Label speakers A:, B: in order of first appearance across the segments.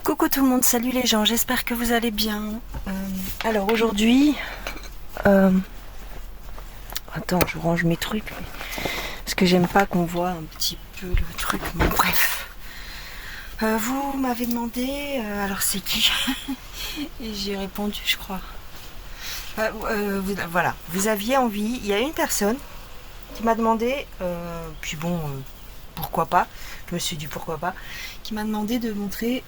A: Coucou tout le monde, salut les gens, j'espère que vous allez bien. Alors aujourd'hui, attends, je range mes trucs, parce que j'aime pas qu'on voit un petit peu le truc, mais bref. Vous m'avez demandé, alors c'est qui? Et j'ai répondu, je crois. Voilà, vous aviez envie, il y a une personne qui m'a demandé, puis bon, pourquoi pas, je me suis dit pourquoi pas, qui m'a demandé de montrer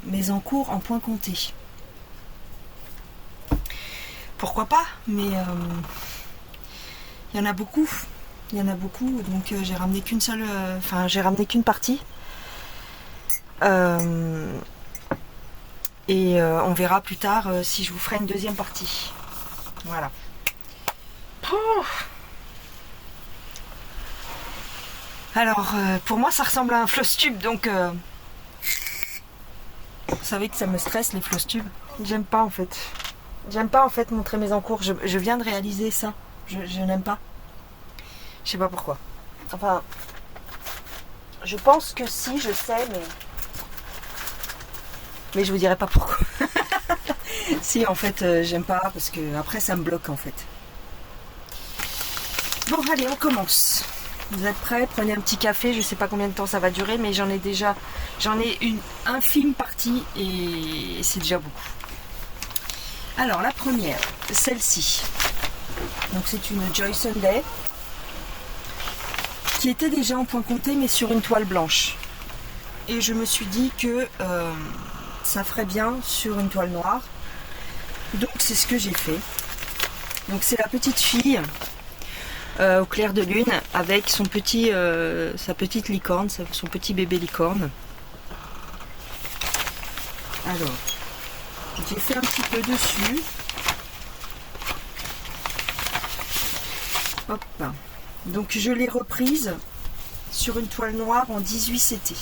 A: mes encours en points comptés. Pourquoi pas, mais il y en a beaucoup, donc j'ai ramené qu'une seule, j'ai ramené qu'une partie. On verra plus tard si je vous ferai une deuxième partie. Voilà. Alors, pour moi, ça ressemble à un floss tube, donc vous savez que ça me stresse, les floss tubes. J'aime pas en fait. J'aime pas en fait montrer mes encours. Je viens de réaliser ça. Je n'aime pas. Je sais pas pourquoi. Enfin, je pense que si, je sais, mais je vous dirai pas pourquoi. Si, en fait, j'aime pas parce que après ça me bloque en fait. Bon, allez, on commence. Vous êtes prêts? Prenez un petit café, je sais pas combien de temps ça va durer, mais j'en ai une infime partie et c'est déjà beaucoup. Alors la première, celle-ci. Donc c'est une Joy Sunday qui était déjà en point compté mais sur une toile blanche. Et je me suis dit que ça ferait bien sur une toile noire. Donc c'est ce que j'ai fait. Donc c'est la petite fille au clair de lune avec sa petite licorne, son petit bébé licorne. Alors, j'ai fait un petit peu dessus. Hop. Donc je l'ai reprise sur une toile noire en 18 CT.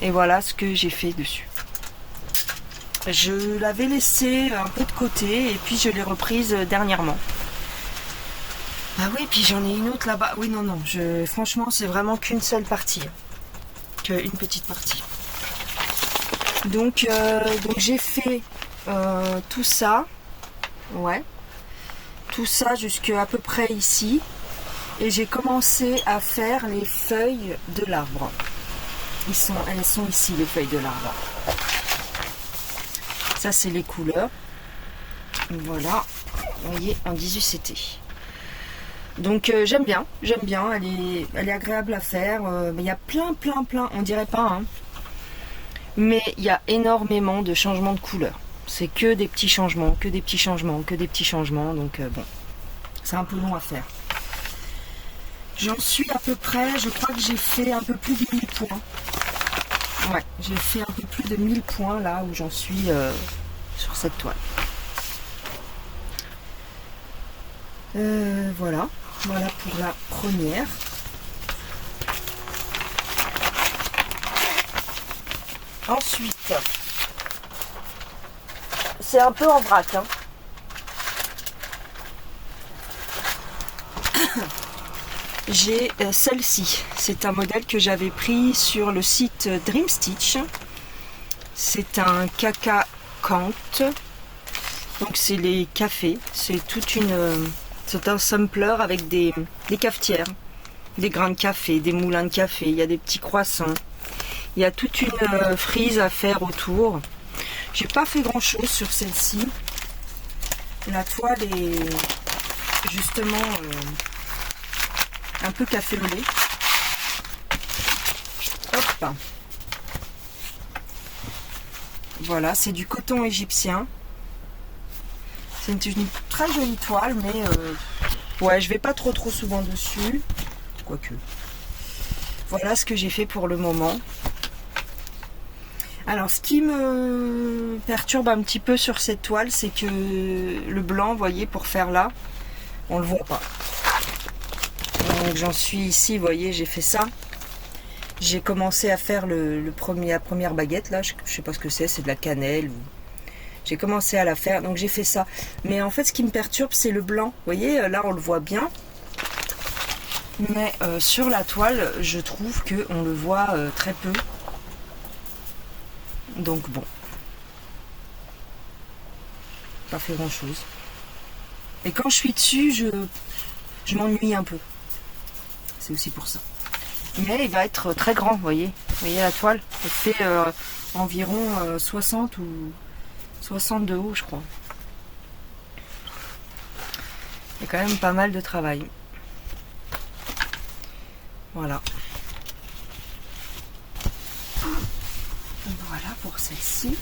A: Et voilà ce que j'ai fait dessus. Je l'avais laissée un peu de côté et puis je l'ai reprise dernièrement. Ah oui, puis j'en ai une autre là-bas. Oui, non, franchement, c'est vraiment qu'une seule partie. Qu'une petite partie. Donc j'ai fait tout ça. Ouais. Tout ça jusqu'à peu près ici. Et j'ai commencé à faire les feuilles de l'arbre. Elles sont ici, les feuilles de l'arbre. Ça, c'est les couleurs. Voilà. Vous voyez, en 18 CT. Donc j'aime bien, elle est agréable à faire, mais il y a plein, on dirait pas, hein. Mais il y a énormément de changements de couleur. C'est que des petits changements, donc bon, c'est un peu long à faire. J'en suis à peu près, je crois que j'ai fait un peu plus de 1000 points. Ouais, j'ai fait un peu plus de 1000 points là où j'en suis sur cette toile. Voilà pour la première. Ensuite, c'est un peu en vrac, hein. J'ai celle-ci. C'est un modèle que j'avais pris sur le site Dream Stitch. C'est un Kaka Kant. Donc c'est les cafés. C'est un sampler avec des cafetières, des grains de café, des moulins de café, il y a des petits croissants. Il y a toute une frise à faire autour. J'ai pas fait grand chose sur celle-ci. La toile est justement un peu café au lait. Hop. Voilà, c'est du coton égyptien. C'est une très jolie toile, mais ouais, je vais pas trop souvent dessus. Quoique. Voilà ce que j'ai fait pour le moment. Alors, ce qui me perturbe un petit peu sur cette toile, c'est que le blanc, vous voyez, pour faire là, on le voit pas. Donc j'en suis ici, vous voyez, j'ai fait ça. J'ai commencé à faire la première baguette là, je sais pas ce que c'est de la cannelle. J'ai commencé à la faire, donc j'ai fait ça. Mais en fait, ce qui me perturbe, c'est le blanc. Vous voyez, là, on le voit bien. Mais sur la toile, je trouve qu'on le voit très peu. Donc bon, pas fait grand chose. Et quand je suis dessus, je m'ennuie un peu. C'est aussi pour ça. Mais il va être très grand, vous voyez la toile, elle fait environ 60 ou 60 de haut, je crois. Il y a quand même pas mal de travail. Voilà. Voilà pour celle-ci.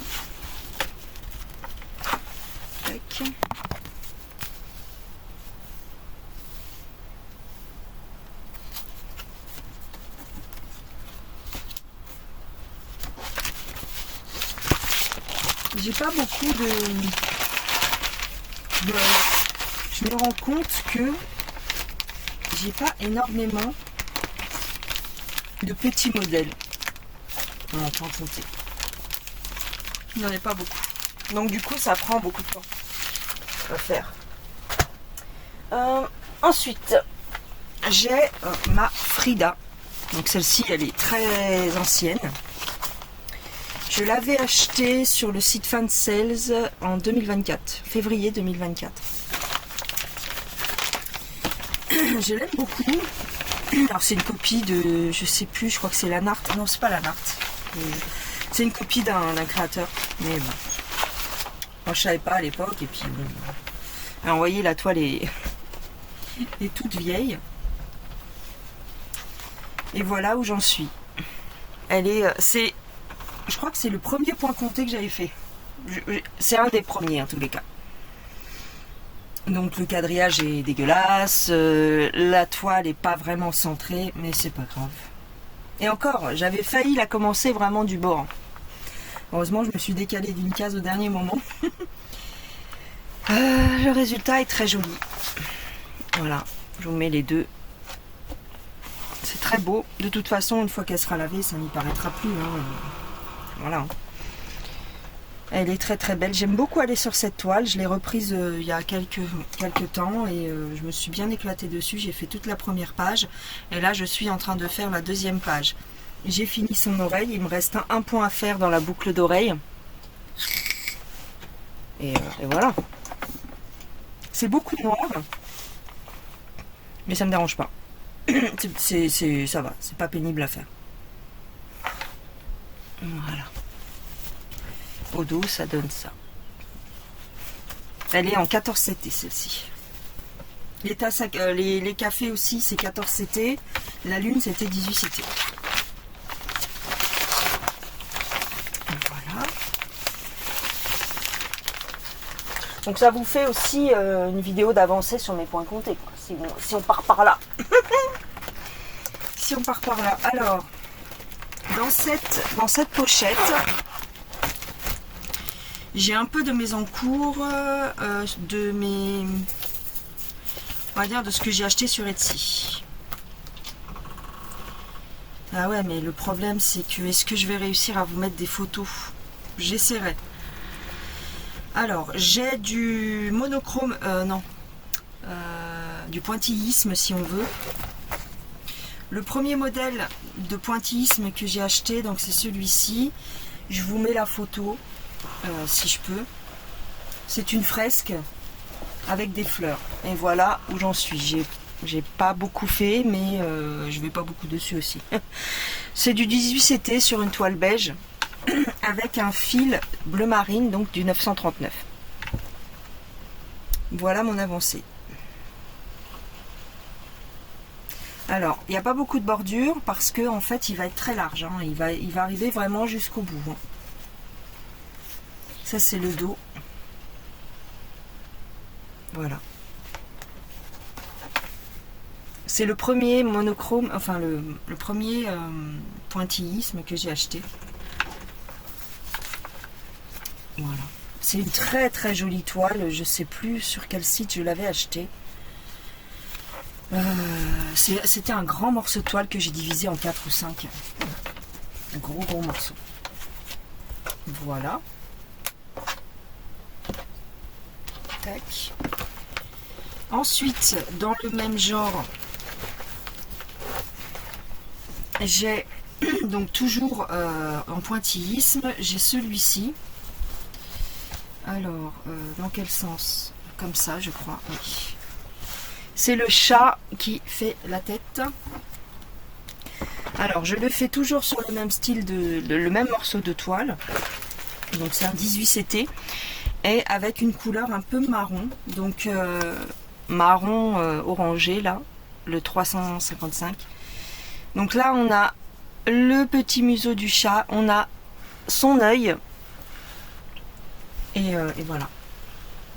A: Tac. J'ai pas beaucoup de... Je me rends compte que j'ai pas énormément de petits modèles en quantité. Il n'y en a pas beaucoup. Donc du coup, ça prend beaucoup de temps à faire. Ensuite, j'ai ma Frida. Donc celle-ci, elle est très ancienne. Je l'avais achetée sur le site Fan Sales en 2024, février 2024. Je l'aime beaucoup. Alors c'est une copie de, je sais plus, je crois que c'est la Nart. Non, c'est pas la Nart. C'est une copie d'un créateur. Mais bon, moi je savais pas à l'époque. Et puis bon. Alors vous voyez, la toile est toute vieille. Et voilà où j'en suis. Elle est, je crois que c'est le premier point compté que j'avais fait. C'est un des premiers en tous les cas. Donc le quadrillage est dégueulasse, la toile est pas vraiment centrée, mais c'est pas grave. Et encore, j'avais failli la commencer vraiment du bord. Heureusement, je me suis décalée d'une case au dernier moment. Le résultat est très joli. Voilà, je vous mets les deux. C'est très beau. De toute façon, une fois qu'elle sera lavée, ça n'y paraîtra plus. Hein. Voilà. Elle est très très belle. J'aime beaucoup aller sur cette toile. Je l'ai reprise il y a quelques temps et je me suis bien éclatée dessus. J'ai fait toute la première page et là je suis en train de faire la deuxième page. J'ai fini son oreille. Il me reste un point à faire dans la boucle d'oreille. Et voilà. C'est beaucoup noir, mais ça me dérange pas. Ça va. C'est pas pénible à faire. Voilà. Au dos, ça donne ça. Elle est en 14 CT, celle-ci. Les cafés aussi, c'est 14 CT. La lune, c'était 18 CT. Voilà. Donc ça vous fait aussi une vidéo d'avancée sur mes points comptés, quoi, si on part par là. Si on part par là. Alors, dans cette pochette, j'ai un peu de mes encours, de mes... On va dire de ce que j'ai acheté sur Etsy. Ah ouais, mais le problème c'est que est-ce que je vais réussir à vous mettre des photos? J'essaierai. Alors, j'ai du monochrome, du pointillisme si on veut. Le premier modèle de pointillisme que j'ai acheté, donc c'est celui-ci. Je vous mets la photo, si je peux. C'est une fresque avec des fleurs. Et voilà où j'en suis. J'ai pas beaucoup fait, mais je vais pas beaucoup dessus aussi. C'est du 18 CT sur une toile beige avec un fil bleu marine, donc du 939. Voilà mon avancée. Alors, il n'y a pas beaucoup de bordure parce que en fait, il va être très large. Hein. Il va arriver vraiment jusqu'au bout. Hein. Ça, c'est le dos. Voilà. C'est le premier monochrome, enfin le premier pointillisme que j'ai acheté. Voilà. C'est une très très jolie toile. Je sais plus sur quel site je l'avais acheté. C'était un grand morceau de toile que j'ai divisé en 4 ou 5. Un gros morceau. Voilà. Tac. Ensuite, dans le même genre, j'ai Donc toujours en pointillisme, j'ai celui-ci. Alors, dans quel sens? Comme ça, je crois, oui. C'est le chat qui fait la tête. Alors, je le fais toujours sur le même style, le même morceau de toile. Donc, c'est un 18 CT. Et avec une couleur un peu marron. Donc, marron orangé, là. Le 355. Donc là, on a le petit museau du chat. On a son œil. Et voilà.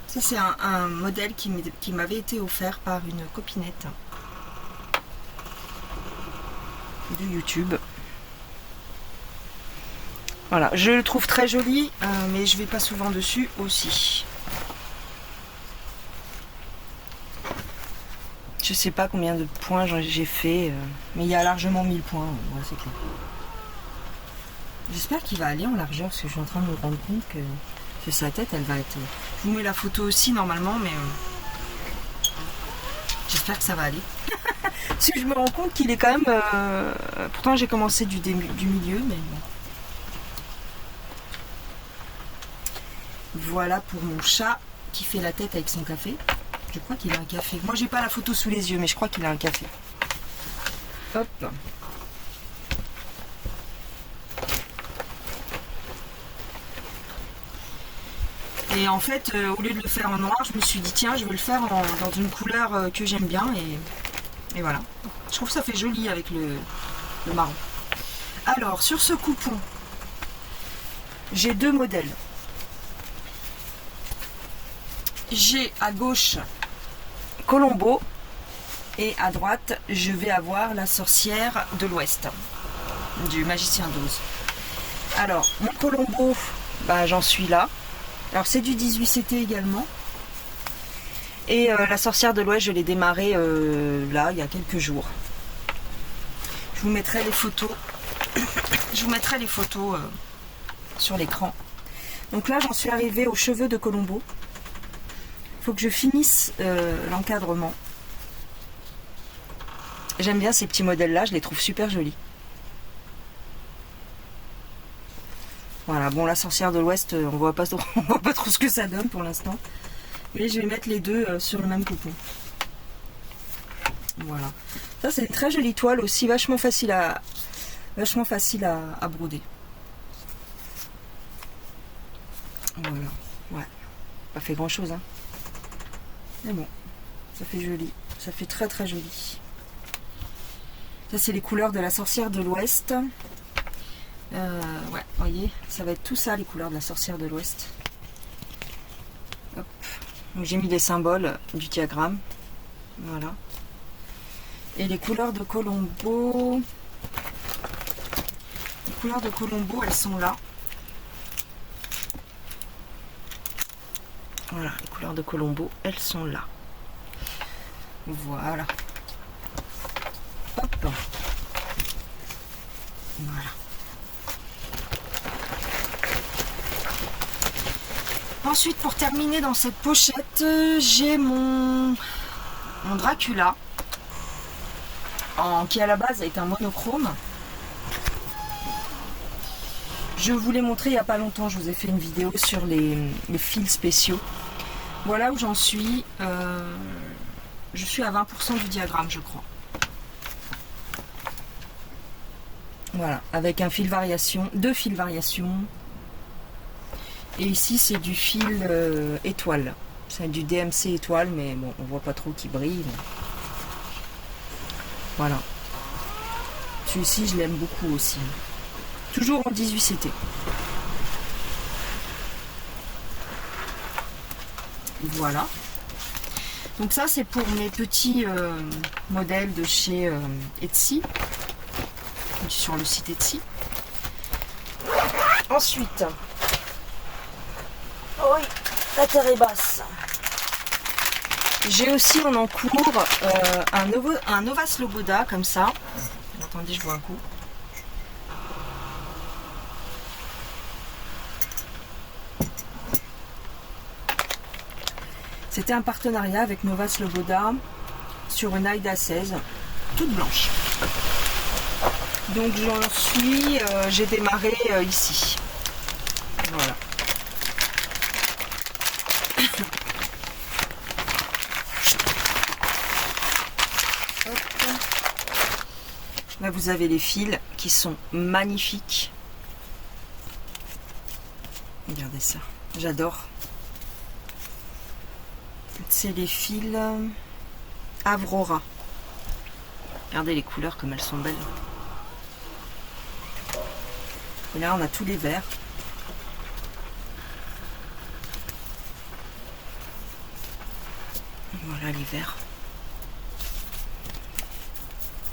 A: Ça, c'est un modèle qui m'avait été offert par une copinette de YouTube. Voilà, je le trouve très joli, mais je vais pas souvent dessus aussi. Je sais pas combien de points j'ai fait, mais il y a largement 1000 points, ouais, c'est clair. J'espère qu'il va aller en largeur, parce que je suis en train de me rendre compte que sa tête, elle va être... Je vous mets la photo aussi normalement, mais j'espère que ça va aller. Parce que je me rends compte qu'il est quand même... Pourtant j'ai commencé du milieu, mais bon. Voilà pour mon chat qui fait la tête avec son café. Je crois qu'il a un café. Moi j'ai pas la photo sous les yeux, mais je crois qu'il a un café. Hop. Et en fait, au lieu de le faire en noir, je me suis dit tiens, je vais le faire dans une couleur que j'aime bien. Et voilà. Je trouve que ça fait joli avec le marron. Alors, sur ce coupon, j'ai deux modèles. J'ai à gauche Colombo et à droite, je vais avoir la sorcière de l'Ouest du Magicien d'Oz. Alors, mon Colombo, bah, j'en suis là. Alors, c'est du 18 CT également. Et la sorcière de l'Ouest, je l'ai démarré là, il y a quelques jours. Je vous mettrai les photos. Je vous mettrai les photos sur l'écran. Donc là, j'en suis arrivée aux cheveux de Colombo. Il faut que je finisse l'encadrement. J'aime bien ces petits modèles-là, je les trouve super jolis. Voilà, bon, la sorcière de l'Ouest, on voit pas trop ce que ça donne pour l'instant. Mais je vais mettre les deux sur le même coupon. Voilà. Ça, c'est une très jolie toile aussi, vachement facile à broder. Voilà. Ouais. Pas fait grand chose, hein. Mais bon, ça fait joli. Ça fait très très joli. Ça, c'est les couleurs de la sorcière de l'Ouest. Ouais, voyez, ça va être tout ça, les couleurs de la sorcière de l'Ouest. Hop. Donc j'ai mis les symboles du diagramme. Voilà. Et les couleurs de Colombo. Les couleurs de Colombo, elles sont là. Voilà, les couleurs de Colombo, elles sont là. Voilà. Hop. Voilà. Ensuite, pour terminer dans cette pochette, j'ai mon Dracula, qui à la base est un monochrome. Je vous l'ai montré il n'y a pas longtemps, je vous ai fait une vidéo sur les fils spéciaux. Voilà où j'en suis. Je suis à 20% du diagramme, je crois. Voilà, avec un fil variation, deux fils variation. Et ici, c'est du fil étoile. C'est du DMC étoile, mais bon, on voit pas trop qui brille. Mais... Voilà. Celui-ci, je l'aime beaucoup aussi. Toujours en 18 CT. Voilà. Donc ça, c'est pour mes petits modèles de chez Etsy. Sur le site Etsy. Ensuite... Oui, la terre est basse. J'ai aussi en encours un Nova Sloboda comme ça. Attendez, je vois un coup. C'était un partenariat avec Nova Sloboda sur une Aida 16, toute blanche. Donc j'ai démarré ici. Voilà. Là vous avez les fils qui sont magnifiques. Regardez ça, j'adore. C'est les fils Avrora. Regardez les couleurs comme elles sont belles. Et là on a tous les verts. Voilà les verts.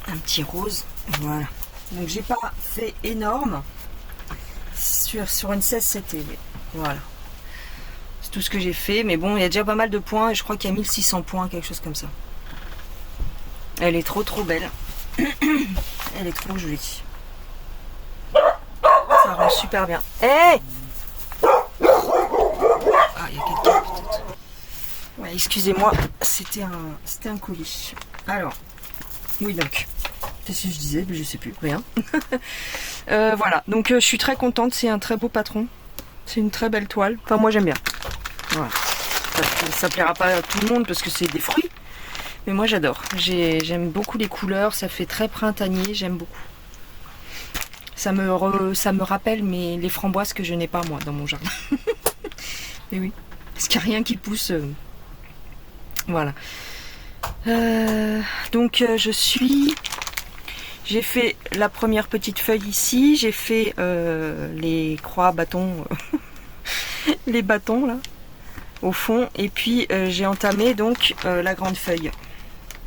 A: Un petit rose. Voilà. Donc j'ai pas fait énorme sur une 16-7. Voilà. C'est tout ce que j'ai fait. Mais bon, il y a déjà pas mal de points. Et je crois qu'il y a 1600 points, quelque chose comme ça. Elle est trop belle. Elle est trop jolie. Ça rend super bien. Hey! Ah, il y a quelqu'un peut-être. Ouais, excusez-moi, c'était un colis. Alors, oui donc. Qu'est-ce que je disais? Je sais plus, rien. Voilà, donc je suis très contente. C'est un très beau patron. C'est une très belle toile. Enfin, moi j'aime bien. Voilà. Ça plaira pas à tout le monde parce que c'est des fruits. Mais moi j'adore. J'aime beaucoup les couleurs. Ça fait très printanier. J'aime beaucoup. Ça me rappelle les framboises que je n'ai pas moi dans mon jardin. Mais oui. Parce qu'il n'y a rien qui pousse. Voilà. Donc j'ai fait la première petite feuille ici. J'ai fait les croix, bâtons. Les bâtons là. Au fond. Et puis j'ai entamé donc la grande feuille.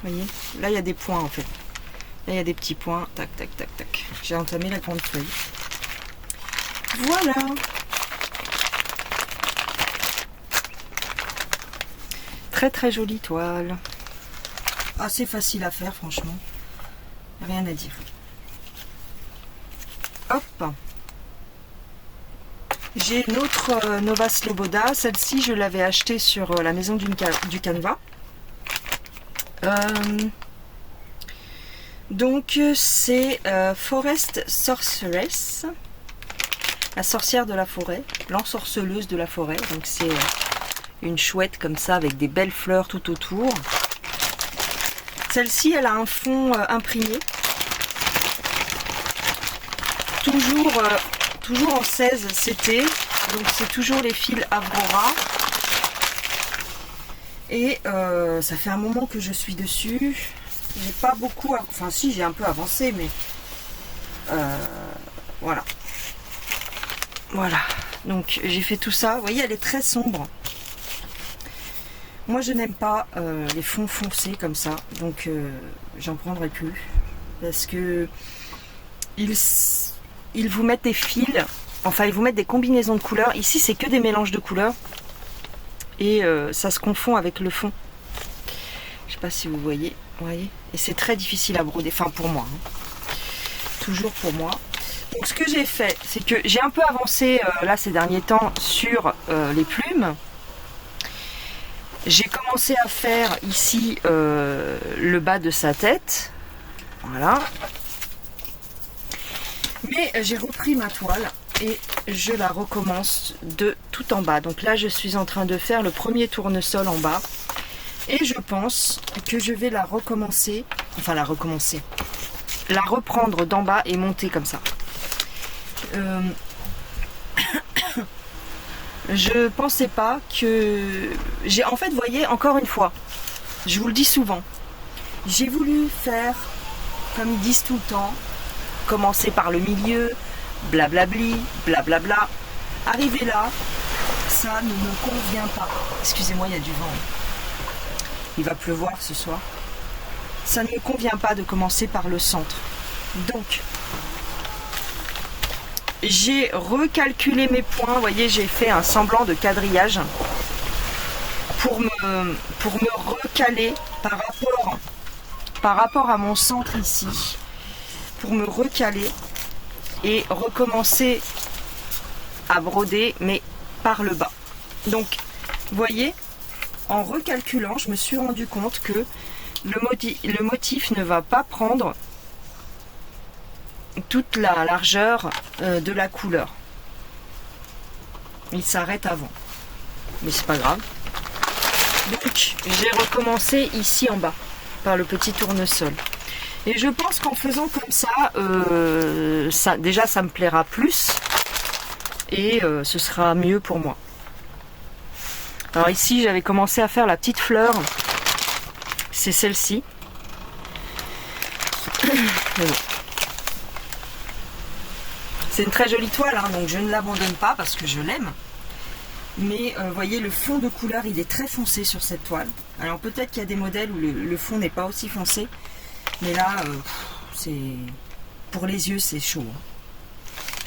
A: Vous voyez, là il y a des points en fait. Là il y a des petits points. Tac, tac, tac, tac. J'ai entamé la grande feuille. Voilà. Très jolie toile. Assez facile à faire franchement. Rien à dire. Hop. J'ai une autre Nova Sloboda. Celle-ci, je l'avais achetée sur la maison du Canva. Donc, c'est Forest Sorceress. La sorcière de la forêt. L'ensorceleuse de la forêt. Donc, c'est une chouette comme ça avec des belles fleurs tout autour. Celle-ci, elle a un fond imprimé. Toujours en 16 CT, donc c'est toujours les fils Avrora. Et ça fait un moment que je suis dessus. J'ai pas beaucoup, enfin si j'ai un peu avancé, mais voilà. Voilà, donc j'ai fait tout ça. Vous voyez, elle est très sombre. Moi je n'aime pas les fonds foncés comme ça, donc j'en prendrai plus. Parce que ils vous mettent des fils, enfin ils vous mettent des combinaisons de couleurs. Ici c'est que des mélanges de couleurs. Et ça se confond avec le fond. Je sais pas si vous voyez. Et c'est très difficile à broder, enfin pour moi. Hein. Toujours pour moi. Donc ce que j'ai fait, c'est que j'ai un peu avancé là ces derniers temps sur les plumes. J'ai commencé à faire ici le bas de sa tête. Voilà. Mais j'ai repris ma toile et je la recommence de tout en bas. Donc là, je suis en train de faire le premier tournesol en bas. Et je pense que je vais la recommencer. Enfin, la reprendre d'en bas et monter comme ça. Je pensais pas que... En fait, vous voyez, encore une fois, je vous le dis souvent, j'ai voulu faire, comme ils disent tout le temps, commencer par le milieu, blablabli, blablabla. Arriver là, ça ne me convient pas. Excusez-moi, il y a du vent. Il va pleuvoir ce soir. Ça ne me convient pas de commencer par le centre. Donc, j'ai recalculé mes points. Vous voyez, j'ai fait un semblant de quadrillage pour me recaler par rapport à mon centre ici. Pour me recaler et recommencer à broder, mais par le bas. Donc, vous voyez, en recalculant, je me suis rendu compte que le motif ne va pas prendre toute la largeur de la couleur. Il s'arrête avant. Mais c'est pas grave. Donc j'ai recommencé ici en bas par le petit tournesol. Et je pense qu'en faisant comme ça, déjà ça me plaira plus et ce sera mieux pour moi. Alors ici j'avais commencé à faire la petite fleur, c'est celle-ci. C'est une très jolie toile, hein, donc je ne l'abandonne pas parce que je l'aime. Mais vous voyez, le fond de couleur il est très foncé sur cette toile. Alors peut-être qu'il y a des modèles où le fond n'est pas aussi foncé. Mais là, c'est pour les yeux, c'est chaud. Hein.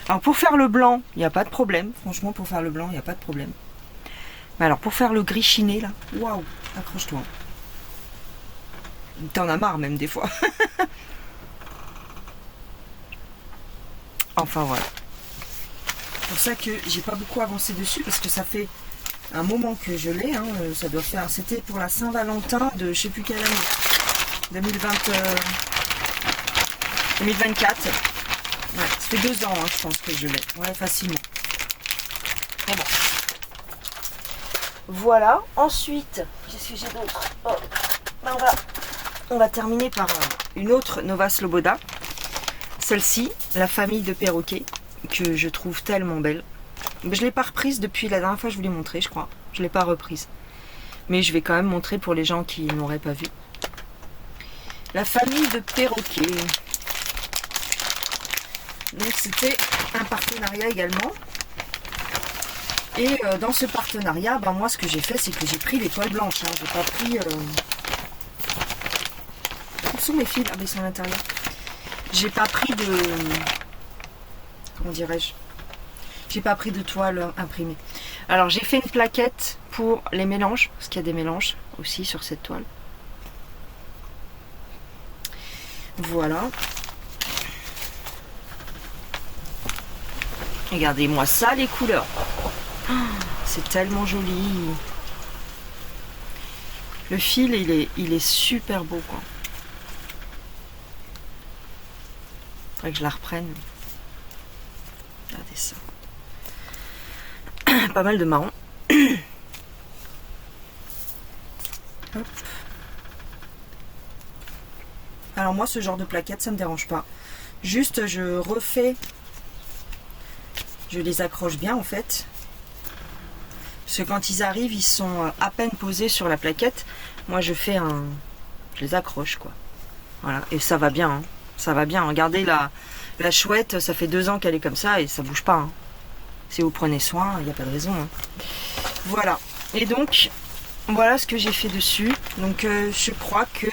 A: Alors pour faire le blanc, il n'y a pas de problème. Franchement, pour faire le blanc, il n'y a pas de problème. Mais alors pour faire le gris chiné, là, waouh, accroche-toi. T'en as marre même des fois. Enfin voilà. C'est pour ça que j'ai pas beaucoup avancé dessus parce que ça fait un moment que je l'ai. Hein. Ça doit faire. C'était pour la Saint-Valentin de je sais plus quelle année. 2024. Ouais, ça fait 2 ans, hein, je pense que je l'ai. Ouais, facilement. Mais bon. Voilà. Ensuite, qu'est-ce que j'ai d'autre? Ben on va terminer par une autre Nova Sloboda. Celle-ci, la famille de perroquets, que je trouve tellement belle. Je ne l'ai pas reprise depuis la dernière fois que je vous l'ai montré, je crois. Je ne l'ai pas reprise. Mais je vais quand même montrer pour les gens qui n'auraient pas vu. La famille de perroquets. Donc c'était un partenariat également. Et dans ce partenariat, ben moi ce que j'ai fait, c'est que j'ai pris les toiles blanches. Hein. J'ai pas pris... Où sont mes fils? Ah ben ils sont à l'intérieur. J'ai pas pris de... Comment dirais-je? J'ai pas pris de toile imprimée. Alors j'ai fait une plaquette pour les mélanges, parce qu'il y a des mélanges aussi sur cette toile. Voilà. Regardez-moi ça, les couleurs. Oh, c'est tellement joli. Le fil, il est super beau, quoi. Faudrait que je la reprenne. Regardez ça. Pas mal de marron. Hop. Alors moi, ce genre de plaquette, ça me dérange pas. Juste, je refais... Je les accroche bien, en fait. Parce que quand ils arrivent, ils sont à peine posés sur la plaquette. Moi, je fais un... Je les accroche, quoi. Voilà. Et ça va bien, hein. Ça va bien. Regardez, la chouette, ça fait 2 ans qu'elle est comme ça et ça bouge pas, hein. Si vous prenez soin, il n'y a pas de raison, hein. Voilà. Et donc, voilà ce que j'ai fait dessus. Donc, je crois que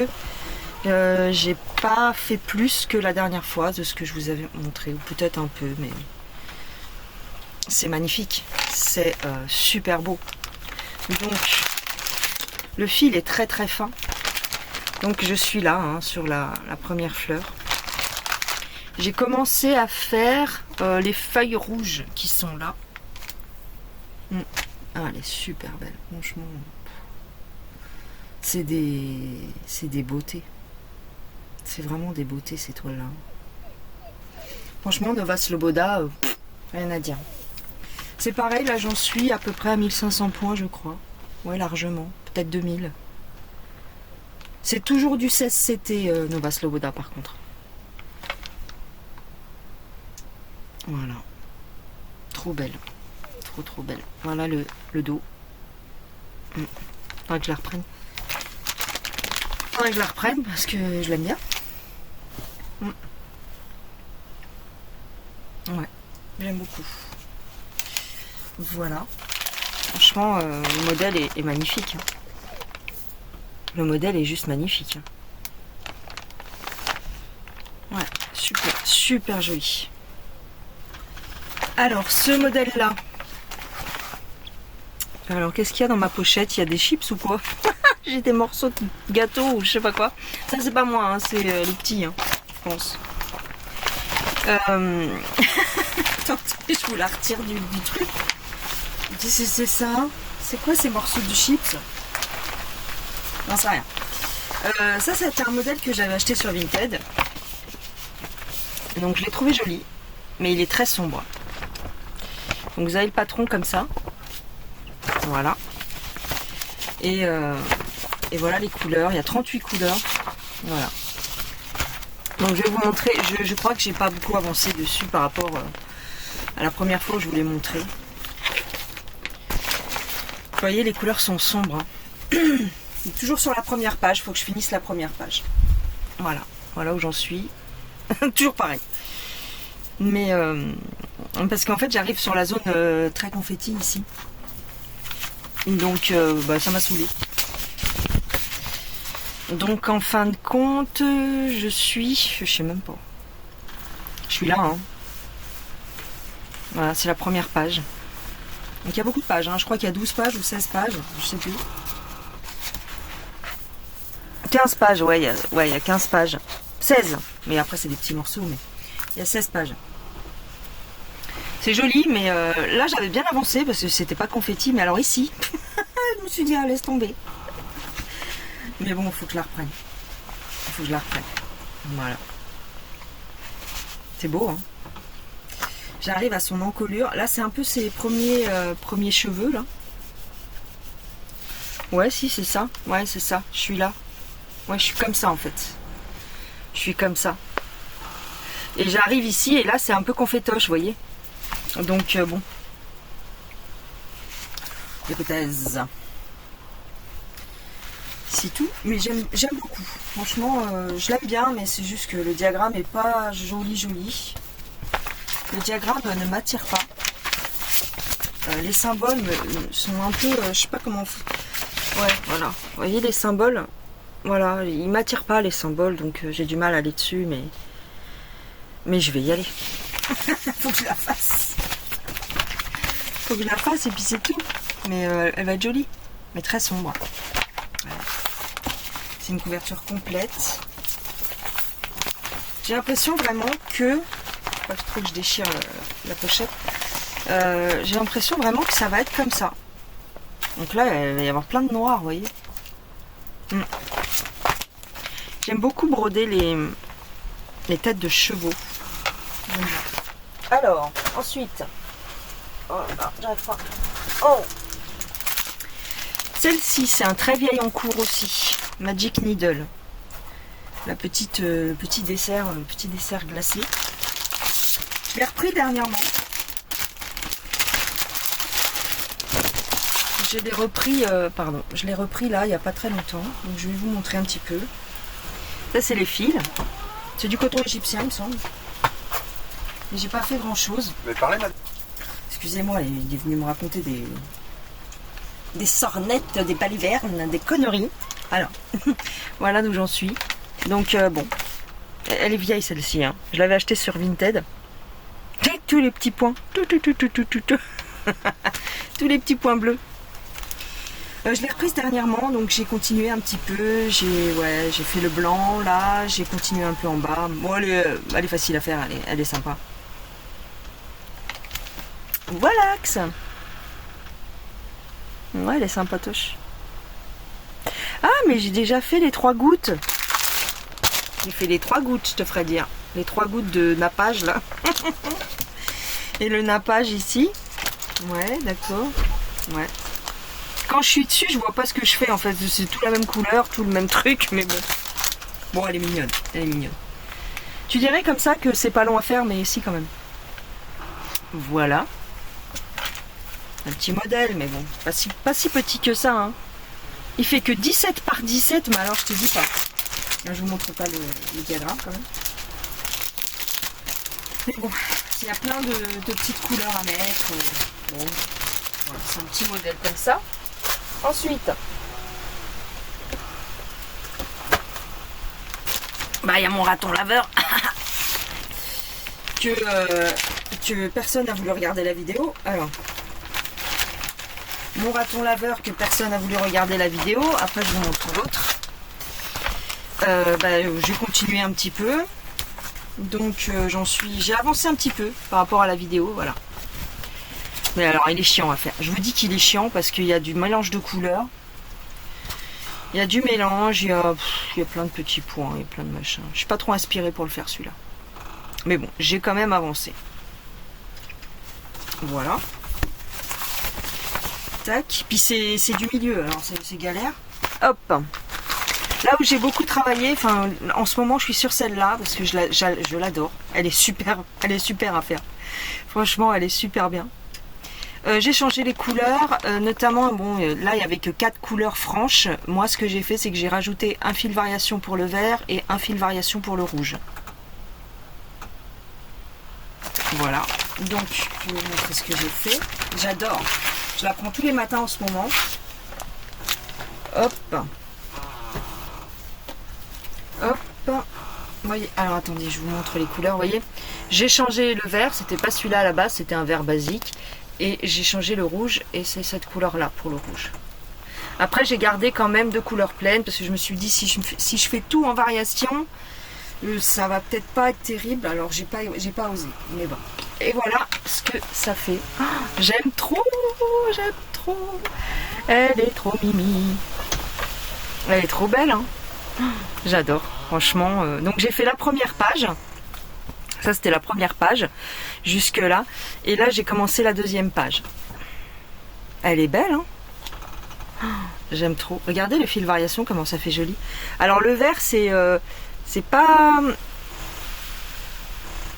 A: j'ai pas fait plus que la dernière fois de ce que je vous avais montré. Ou peut-être un peu, mais... C'est magnifique. C'est super beau. Donc, le fil est très très fin. Donc, je suis là, hein, sur la première fleur. J'ai commencé à faire les feuilles rouges qui sont là. Ah, elle est super belle, franchement. C'est des beautés. C'est vraiment des beautés, ces toiles-là. Franchement, Nova Sloboda, rien à dire. C'est pareil, là j'en suis à peu près à 1500 points, je crois. Ouais, largement. Peut-être 2000. C'est toujours du 16CT Nova Sloboda, par contre. Voilà. Trop belle. Trop belle. Voilà le dos. Faudrait que je la reprenne. Faudrait que je la reprenne parce que je l'aime bien. Ouais, j'aime beaucoup. Voilà. Franchement, le modèle est magnifique. Hein. Le modèle est juste magnifique. Hein. Ouais, super joli. Alors, ce modèle-là. Alors, qu'est-ce qu'il y a dans ma pochette? Il y a des chips ou quoi? J'ai des morceaux de gâteau ou je sais pas quoi. Ça, c'est pas moi, hein, c'est les petits, hein, je pense. Attendez, je vous la retire du truc. C'est ça. C'est quoi ces morceaux de chips? Non, c'est rien. Ça, c'était un modèle que j'avais acheté sur Vinted. Donc je l'ai trouvé joli, mais il est très sombre. Donc vous avez le patron comme ça. Voilà. Et voilà les couleurs. Il y a 38 couleurs. Voilà. Donc je vais vous montrer. Je crois que j'ai pas beaucoup avancé dessus par rapport à la première fois où je vous l'ai montré. Vous voyez, les couleurs sont sombres. Hein. Toujours sur la première page. Il faut que je finisse la première page. Voilà. Voilà où j'en suis. Toujours pareil. Mais parce qu'en fait j'arrive sur la zone très confetti ici. Donc ça m'a saoulé. Donc en fin de compte je sais même pas. Je suis là hein. Voilà, c'est la première page. Donc il y a beaucoup de pages, hein. Je crois qu'il y a 12 pages ou 16 pages, je sais plus. 15 pages, ouais, il y a 15 pages. 16, mais après c'est des petits morceaux, mais il y a 16 pages. C'est joli, mais là j'avais bien avancé parce que c'était pas confetti, mais alors ici, je me suis dit, ah, laisse tomber. Mais bon, il faut que je la reprenne. Il faut que je la reprenne. Voilà. C'est beau, hein. J'arrive à son encolure. Là, c'est un peu ses premiers cheveux, là. Ouais, si, c'est ça. Ouais, c'est ça. Je suis là. Ouais, je suis comme ça, en fait. Je suis comme ça. Et j'arrive ici, et là, c'est un peu confetoche, vous voyez. Donc, bon. Hypothèse. C'est tout. Mais j'aime beaucoup. Franchement, je l'aime bien, mais c'est juste que le diagramme est pas joli. Le diagramme ne m'attire pas. Les symboles sont un peu... je sais pas comment... Ouais, voilà. Vous voyez les symboles? Voilà, ils m'attirent pas les symboles, donc j'ai du mal à aller dessus, mais je vais y aller. Faut que je la fasse. Faut que je la fasse et puis c'est tout. Mais elle va être jolie, mais très sombre. Voilà. C'est une couverture complète. J'ai l'impression vraiment que... Pas trop que je déchire la pochette. J'ai l'impression vraiment que ça va être comme ça. Donc là, il va y avoir plein de noir, vous voyez. J'aime beaucoup broder les têtes de chevaux. Alors, ensuite. Oh là, j'arrive pas. Oh! Celle-ci, c'est un très vieil en cours aussi. Magic Needle. La petit dessert glacé. Je l'ai repris dernièrement. Je l'ai repris là il n'y a pas très longtemps. Donc je vais vous montrer un petit peu. Ça c'est les fils. C'est du coton égyptien il me semble. Mais j'ai pas fait grand chose.
B: Vous avez parlé madame?
A: Excusez-moi, il est venu me raconter des sornettes, des balivernes, des conneries. Alors, voilà d'où j'en suis. Donc bon, elle est vieille celle-ci. Hein. Je l'avais achetée sur Vinted. Tous les petits points. Tous les petits points bleus. Je l'ai reprise dernièrement, donc j'ai continué un petit peu. J'ai fait le blanc là, j'ai continué un peu en bas. Bon, elle est facile à faire, elle est sympa. Voilà. Ouais, elle est sympatoche. Ah, mais j'ai déjà fait les 3 gouttes. J'ai fait les 3 gouttes, je te ferais dire. Les 3 gouttes de nappage là. Et le nappage ici. Ouais, d'accord. Ouais. Quand je suis dessus, je vois pas ce que je fais en fait. C'est tout la même couleur, tout le même truc, mais bon. Bon, elle est mignonne. Elle est mignonne. Tu dirais comme ça que c'est pas long à faire, mais si quand même. Voilà. Un petit modèle, mais bon, pas si petit que ça. Hein. Il fait que 17 par 17, mais alors je te dis pas. Là, je vous montre pas le diagramme quand même. Mais bon, il y a plein de petites couleurs à mettre. Bon, voilà, c'est un petit modèle comme ça. Ensuite, bah il y a mon raton laveur que personne n'a voulu regarder la vidéo. Alors, mon raton laveur que personne n'a voulu regarder la vidéo. Après, je vous montre l'autre. J'ai continué un petit peu. Donc j'ai avancé un petit peu par rapport à la vidéo, voilà. Mais alors il est chiant à faire. Je vous dis qu'il est chiant parce qu'il y a du mélange de couleurs. Il y a du mélange, il y a plein de petits points, il y a plein de machins. Je suis pas trop inspirée pour le faire celui-là. Mais bon, j'ai quand même avancé. Voilà. Tac. Puis c'est du milieu, alors c'est galère. Hop. Là où j'ai beaucoup travaillé, enfin en ce moment je suis sur celle-là parce que je l'adore. Elle est super à faire. Franchement, elle est super bien. J'ai changé les couleurs, notamment, bon, là il n'y avait que 4 couleurs franches. Moi ce que j'ai fait, c'est que j'ai rajouté un fil variation pour le vert et un fil variation pour le rouge. Voilà, donc je vais vous montrer ce que j'ai fait. J'adore, je la prends tous les matins en ce moment. Hop. Hop. Vous voyez, alors attendez, je vous montre les couleurs, vous voyez. J'ai changé le vert, c'était pas celui-là à la base, c'était un vert basique. Et j'ai changé le rouge et c'est cette couleur-là pour le rouge. Après, j'ai gardé quand même 2 couleurs pleines parce que je me suis dit, si je fais tout en variation, ça va peut-être pas être terrible. Alors, j'ai pas osé. Mais bon. Et voilà ce que ça fait. Oh, j'aime trop, j'aime trop. Elle est trop mimi. Elle est trop belle, hein. J'adore, franchement. Donc, j'ai fait la première page. Ça, c'était la première page, jusque là. Et là, j'ai commencé la deuxième page. Elle est belle, hein? Oh, j'aime trop. Regardez le fil variation, comment ça fait joli. Alors, le vert, c'est pas...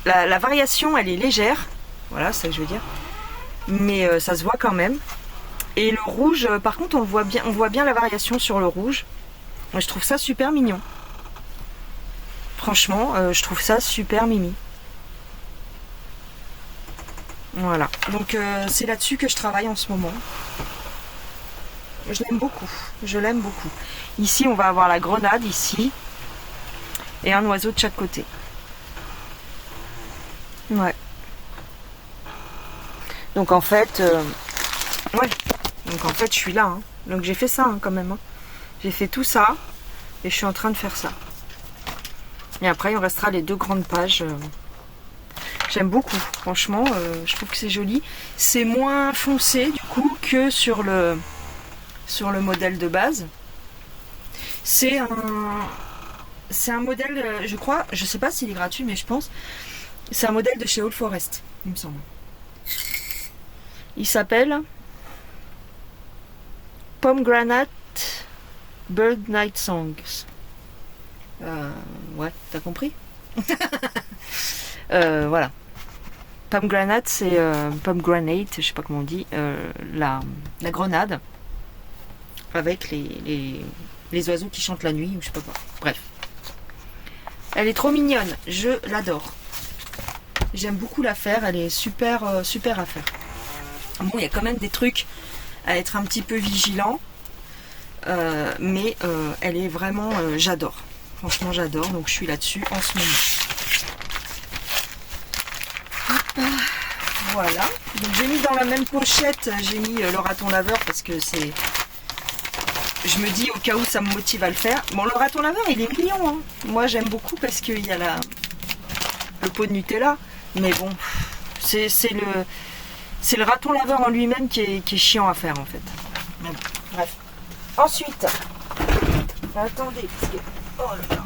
A: La variation, elle est légère. Voilà, c'est ça que je veux dire. Mais ça se voit quand même. Et le rouge, par contre, on voit bien la variation sur le rouge. Je trouve ça super mignon. Franchement, je trouve ça super mimi. Voilà, donc c'est là-dessus que je travaille en ce moment. Je l'aime beaucoup, je l'aime beaucoup. Ici, on va avoir la grenade, ici. Et un oiseau de chaque côté. Ouais. Donc en fait, ouais. Donc en fait, je suis là. Hein. Donc j'ai fait ça hein, quand même. Hein. J'ai fait tout ça. Et je suis en train de faire ça. Et après, il me restera les 2 grandes pages. J'aime beaucoup, franchement, je trouve que c'est joli. C'est moins foncé du coup que sur le modèle de base. C'est un modèle, je crois, je sais pas s'il est gratuit, mais je pense. C'est un modèle de chez All Forest, il me semble. Il s'appelle Pomegranate Bird Night Songs. Ouais, t'as compris? Voilà. Pomegranate, c'est pomegranate, je sais pas comment on dit, la grenade avec les oiseaux qui chantent la nuit ou je sais pas quoi. Bref. Elle est trop mignonne, je l'adore. J'aime beaucoup la faire, elle est super à faire. Bon, il y a quand même des trucs à être un petit peu vigilant, mais elle est vraiment, j'adore. Franchement, j'adore, donc je suis là-dessus en ce moment. Voilà, donc j'ai mis dans la même pochette, j'ai mis le raton laveur parce que c'est... Je me dis au cas où ça me motive à le faire. Bon, le raton laveur, il est mignon, hein. Moi, j'aime beaucoup parce qu'il y a le pot de Nutella. Mais bon, c'est le raton laveur en lui-même qui est chiant à faire, en fait. Mais bon, bref. Ensuite, attendez, parce que... Oh là là.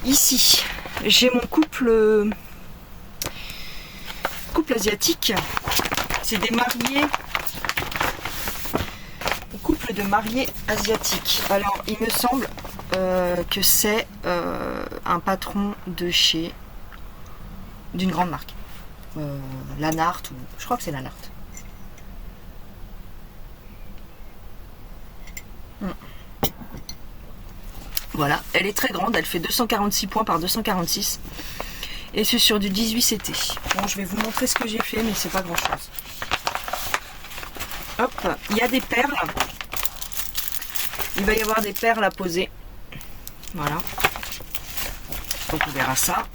A: Ici, j'ai mon couple asiatique. C'est des mariés, un couple de mariés asiatiques. Alors, il me semble que c'est un patron d'une grande marque. Lanart, ou je crois que c'est Lanart. Voilà, elle est très grande, elle fait 246 points par 246. Et c'est sur du 18 CT. Bon, je vais vous montrer ce que j'ai fait, mais c'est pas grand chose. Hop, il y a des perles. Il va y avoir des perles à poser. Voilà. Donc on verra ça.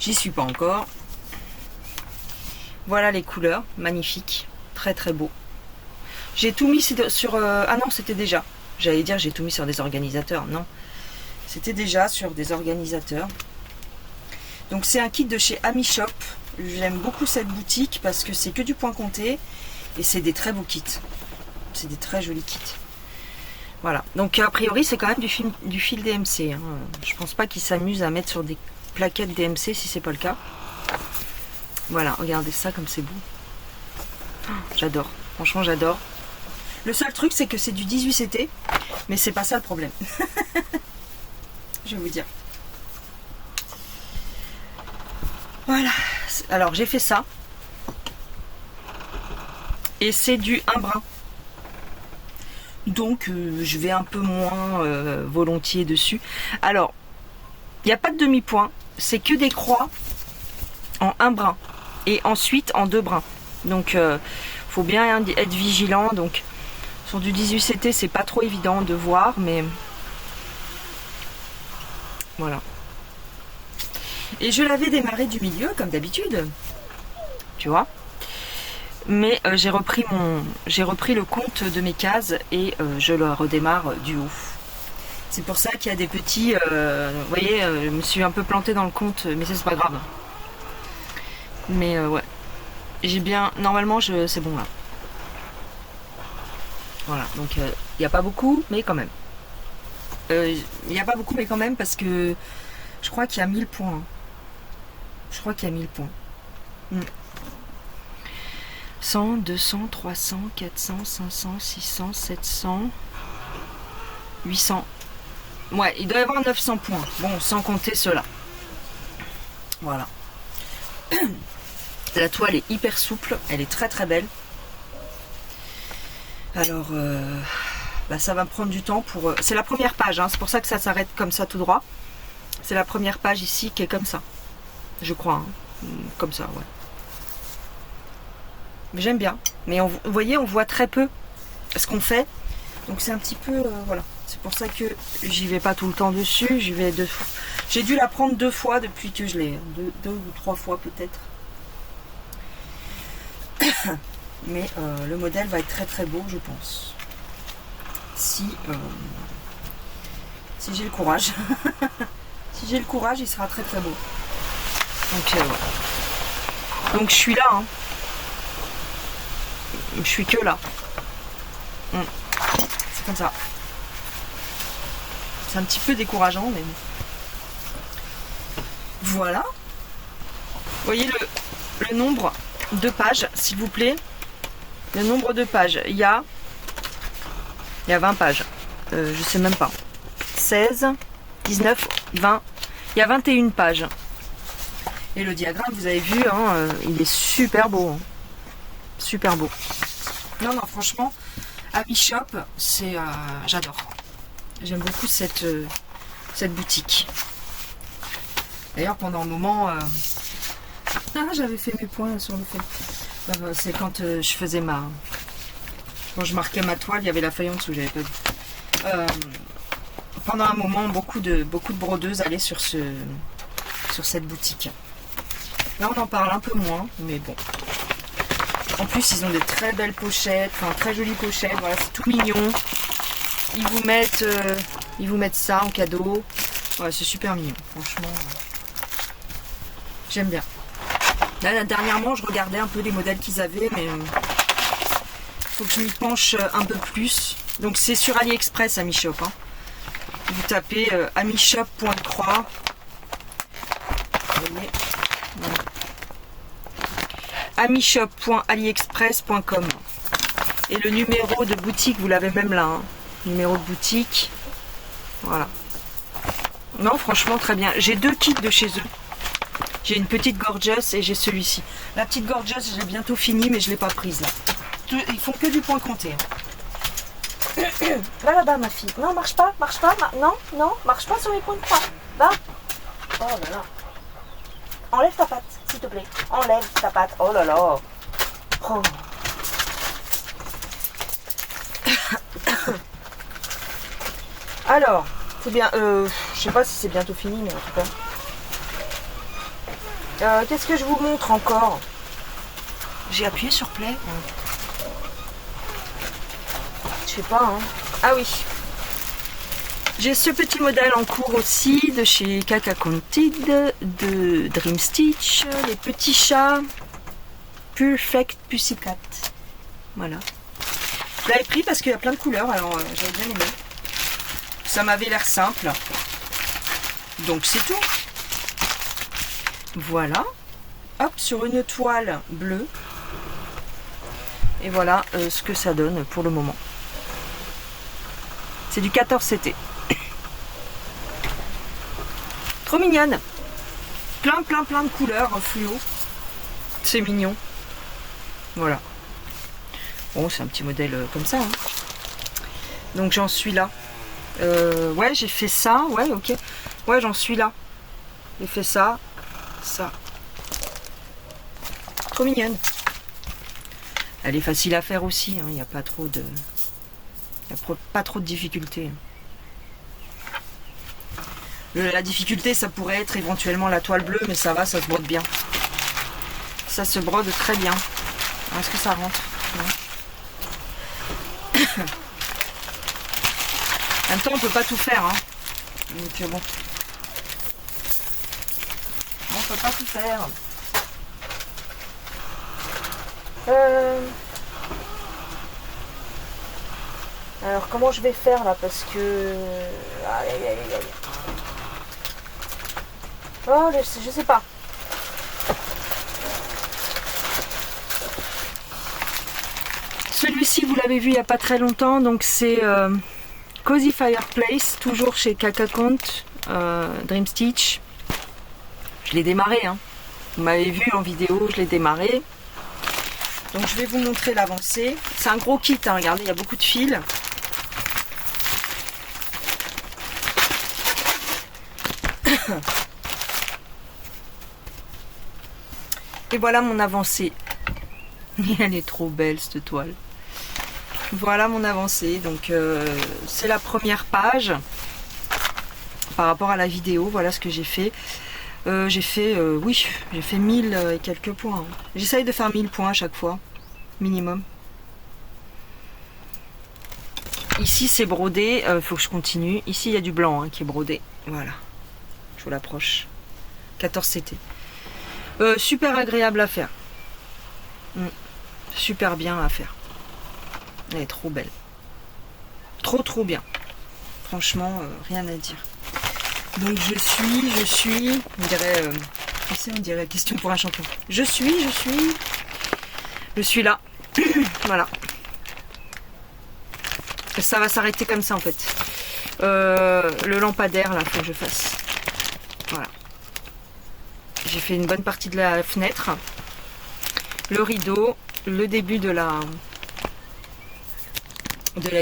A: J'y suis pas encore. Voilà les couleurs, magnifiques. Très très beau. J'ai tout mis sur... Ah non, c'était déjà. J'allais dire j'ai tout mis sur des organisateurs. Non. C'était déjà sur des organisateurs. Donc c'est un kit de chez Ami Shop. J'aime beaucoup cette boutique parce que c'est que du point compté. Et c'est des très beaux kits. C'est des très jolis kits. Voilà, donc a priori c'est quand même du fil DMC. Hein. Je pense pas qu'ils s'amusent à mettre sur des plaquettes DMC si c'est pas le cas. Voilà, regardez ça comme c'est beau. Oh, j'adore, franchement j'adore. Le seul truc c'est que c'est du 18 CT, mais c'est pas ça le problème. Je vais vous dire. Voilà, alors j'ai fait ça. Et c'est du 1 brin. Donc je vais un peu moins volontiers dessus. Alors, il n'y a pas de demi-point, c'est que des croix en 1 brin. Et ensuite en 2 brins. Donc faut bien être vigilant. Donc sur du 18 CT c'est pas trop évident de voir, mais voilà. Et je l'avais démarré du milieu comme d'habitude, tu vois. Mais j'ai repris le compte de mes cases et je le redémarre du haut. C'est pour ça qu'il y a des petits, vous voyez, je me suis un peu plantée dans le compte, mais ça c'est pas grave. Mais ouais, j'ai bien, normalement c'est bon là. Voilà, donc il n'y a pas beaucoup, mais quand même. Il n'y a pas beaucoup, mais quand même, parce que je crois qu'il y a 1000 points. Hein. Je crois qu'il y a 1000 points. 100, 200, 300, 400, 500, 600, 700, 800. Ouais, il doit y avoir 900 points. Bon, sans compter ceux-là. Voilà. La toile est hyper souple. Elle est très très belle. Alors, bah, ça va me prendre du temps pour... C'est la première page, hein, c'est pour ça que ça s'arrête comme ça tout droit. C'est la première page ici qui est comme ça. Je crois, hein. Comme ça, ouais. Mais j'aime bien. Mais vous voyez, on voit très peu ce qu'on fait. Donc c'est un petit peu... voilà. C'est pour ça que j'y vais pas tout le temps dessus. J'y vais 2 fois. J'ai dû la prendre 2 fois depuis que je l'ai. 2 ou 3 fois peut-être. Mais le modèle va être très très beau, je pense. Si j'ai le courage. Si j'ai le courage, il sera très très beau. Donc voilà. Donc je suis là. Hein. Je suis que là. C'est comme ça. C'est un petit peu décourageant, mais voilà. Vous voyez le nombre de pages, s'il vous plaît. Le nombre de pages. Il y a 20 pages. Je sais même pas. 16, 19, 20. Il y a 21 pages. Et le diagramme, vous avez vu, hein, il est super beau. Hein. Super beau. Non, non, franchement, Ami Shop, c'est... j'adore. J'aime beaucoup cette boutique. D'ailleurs, pendant un moment... j'avais fait mes points sur le fait. C'est quand je faisais quand je marquais ma toile, il y avait la feuille en dessous, j'avais pas vu. Pendant un moment, beaucoup de brodeuses allaient sur cette boutique. Là, on en parle un peu moins, mais bon. En plus, ils ont des très belles pochettes, enfin très jolies pochettes. Voilà, c'est tout mignon. Ils vous mettent ça en cadeau. Ouais, c'est super mignon, franchement. J'aime bien. Là, dernièrement, je regardais un peu les modèles qu'ils avaient, mais faut que je m'y penche un peu plus. Donc, c'est sur AliExpress, Ami Shop. Hein. Vous tapez amishop.croix. Vous voyez, voilà. amishop.aliexpress.com. Et le numéro de boutique, vous l'avez même là. Hein. Numéro de boutique. Voilà. Non, franchement, très bien. J'ai 2 kits de chez eux. J'ai une petite Gorgeous et j'ai celui-ci. La petite Gorgeous, j'ai bientôt fini, mais je ne l'ai pas prise là. Ils font que du point compté. Hein. Va là-bas, ma fille. Non, marche pas. Non, marche pas sur les points de croix. Va. Oh là là. Enlève ta patte, s'il te plaît. Enlève ta patte. Oh là là. Oh. Alors, c'est bien. Je sais pas si c'est bientôt fini, mais en tout cas. Qu'est-ce que je vous montre encore? J'ai appuyé sur play. Je sais pas. Hein. Ah oui. J'ai ce petit modèle en cours aussi de chez Kaka Conted, de Dream Stitch, les petits chats Perfect Pussycat. Voilà. Je l'avais pris parce qu'il y a plein de couleurs, alors j'avais bien aimé. Ça m'avait l'air simple. Donc c'est tout. Voilà. Hop, sur une toile bleue. Et voilà ce que ça donne pour le moment. C'est du 14 CT. Trop mignonne. Plein de couleurs fluo. C'est mignon. Voilà. Bon, c'est un petit modèle comme ça. Hein. Donc j'en suis là. Ouais, j'ai fait ça. Ouais, ok. Ouais, j'en suis là. J'ai fait ça. Ça. Trop mignonne. Elle est facile à faire aussi. Il n'y a pas trop de... Il n'y a pas trop de difficultés. La difficulté, ça pourrait être éventuellement la toile bleue, mais ça va, ça se brode bien. Ça se brode très bien. Est-ce que ça rentre? Non. En même temps, on peut pas tout faire. Hein. Donc bon. On peut pas tout faire. Alors comment je vais faire là? Parce que... Aïe. Oh, je sais pas. Celui-ci, vous l'avez vu il n'y a pas très longtemps. Donc c'est Cozy Fireplace, toujours chez Kaka Count, Dream Stitch. Je l'ai démarré. Hein. Vous m'avez vu en vidéo, je l'ai démarré. Donc je vais vous montrer l'avancée. C'est un gros kit, hein, regardez, il y a beaucoup de fils. Et voilà mon avancée. Elle est trop belle cette toile. Voilà mon avancée. Donc c'est la première page. Par rapport à la vidéo, voilà ce que j'ai fait. J'ai fait 1000 et quelques points. Hein. J'essaye de faire 1000 points à chaque fois, minimum. Ici c'est brodé, faut que je continue. Ici il y a du blanc qui est brodé. Voilà, je vous l'approche. 14 CT. Super agréable à faire. Super bien à faire. Elle est trop belle. Trop bien. Franchement, rien à dire. Donc je suis, on dirait question pour un champion. Je suis là. Voilà. Ça va s'arrêter comme ça en fait. Le lampadaire là, faut que je fasse. Voilà. J'ai fait une bonne partie de la fenêtre. Le rideau, le début de la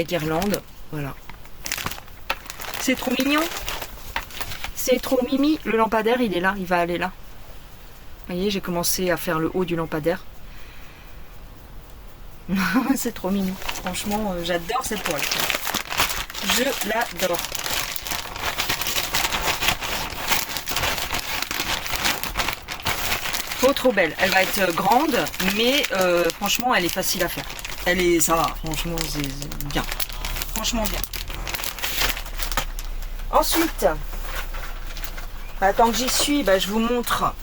A: guirlande. Voilà. C'est trop mignon. C'est trop mimi. Le lampadaire, il est là, il va aller là. Vous voyez, j'ai commencé à faire le haut du lampadaire. C'est trop mignon. Franchement, j'adore cette toile. Je l'adore. Trop belle. Elle va être grande, mais franchement, elle est facile à faire. Ça va, franchement, c'est bien. Franchement bien. Ensuite, tant que j'y suis, je vous montre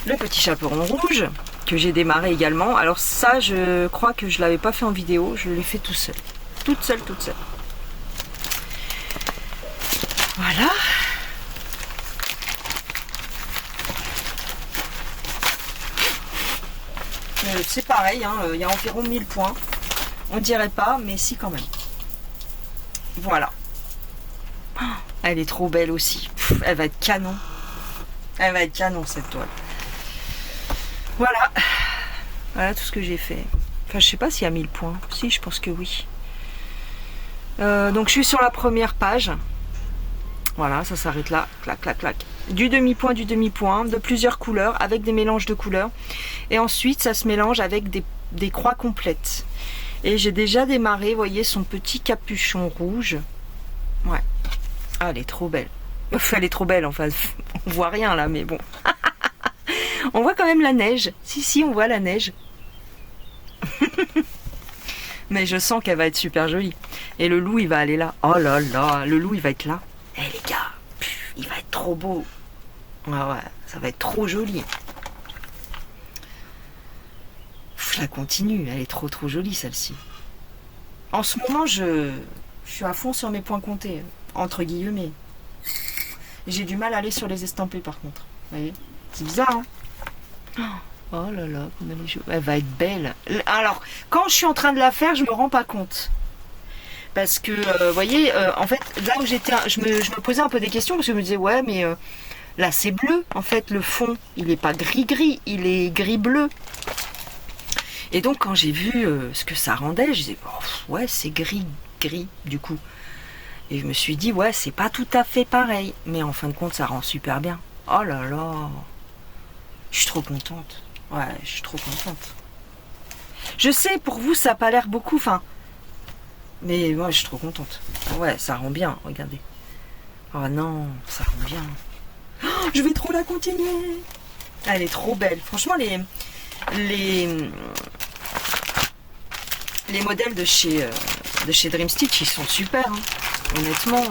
A: le petit chaperon rouge que j'ai démarré également. Alors ça, je crois que je l'avais pas fait en vidéo, je l'ai fait tout seul. Toute seule. Voilà. C'est pareil, il y a environ 1000 points. On dirait pas, mais si quand même. Voilà. Elle est trop belle aussi. Elle va être canon. Elle va être canon cette toile. Voilà. Voilà tout ce que j'ai fait. Enfin, je sais pas s'il y a 1000 points. Si, je pense que oui. Donc je suis sur la première page. Voilà, ça s'arrête là. Clac. Du demi-point, de plusieurs couleurs, avec des mélanges de couleurs. Et ensuite, ça se mélange avec des croix complètes. Et j'ai déjà démarré, vous voyez, son petit capuchon rouge. Ouais. Ah, elle est trop belle. Elle est trop belle, enfin, on voit rien là, mais bon. On voit quand même la neige. Si, on voit la neige. Mais je sens qu'elle va être super jolie. Et le loup, il va aller là. Oh là là, le loup, il va être là. Eh les gars, il va être trop beau. Ouais, ça va être trop joli. Je la continue, elle est trop jolie celle-ci. En ce moment, Je suis à fond sur mes points comptés, entre guillemets. J'ai du mal à aller sur les estampés par contre. Vous voyez, c'est bizarre, hein. Oh là là, elle va être belle. Alors, quand je suis en train de la faire, je me rends pas compte. Parce que, vous voyez, en fait, là où j'étais, je me posais un peu des questions, parce que je me disais, ouais, mais là c'est bleu, en fait, le fond, il n'est pas gris-gris, il est gris-bleu. Et donc, quand j'ai vu ce que ça rendait, je disais, oh, ouais, c'est gris-gris, du coup. Et je me suis dit, ouais, c'est pas tout à fait pareil. Mais en fin de compte, ça rend super bien. Oh là là. Je suis trop contente. Ouais, je suis trop contente. Je sais, pour vous, ça n'a pas l'air beaucoup, enfin. Mais moi, je suis trop contente. Ouais, ça rend bien, regardez. Oh non, ça rend bien. Oh, je vais trop la continuer. Elle est trop belle. Franchement, les modèles de chez Dream Stitch, ils sont super, hein. Honnêtement,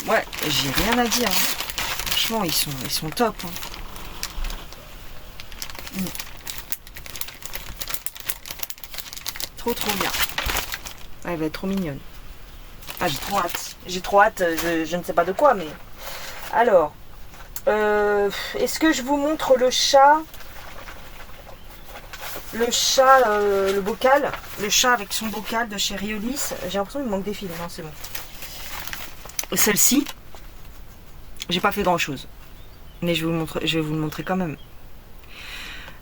A: ouais, j'ai rien à dire, hein. Franchement, ils sont top, hein. Trop bien. Ouais, elle va être trop mignonne. Ah, j'ai trop hâte. J'ai trop hâte, je ne sais pas de quoi, mais... Alors, est-ce que je vous montre le chat? Le bocal, le chat avec son bocal de chez Riolis. J'ai l'impression qu'il manque des fils, non, c'est bon. Celle-ci, j'ai pas fait grand chose, mais je vais vous le montrer quand même.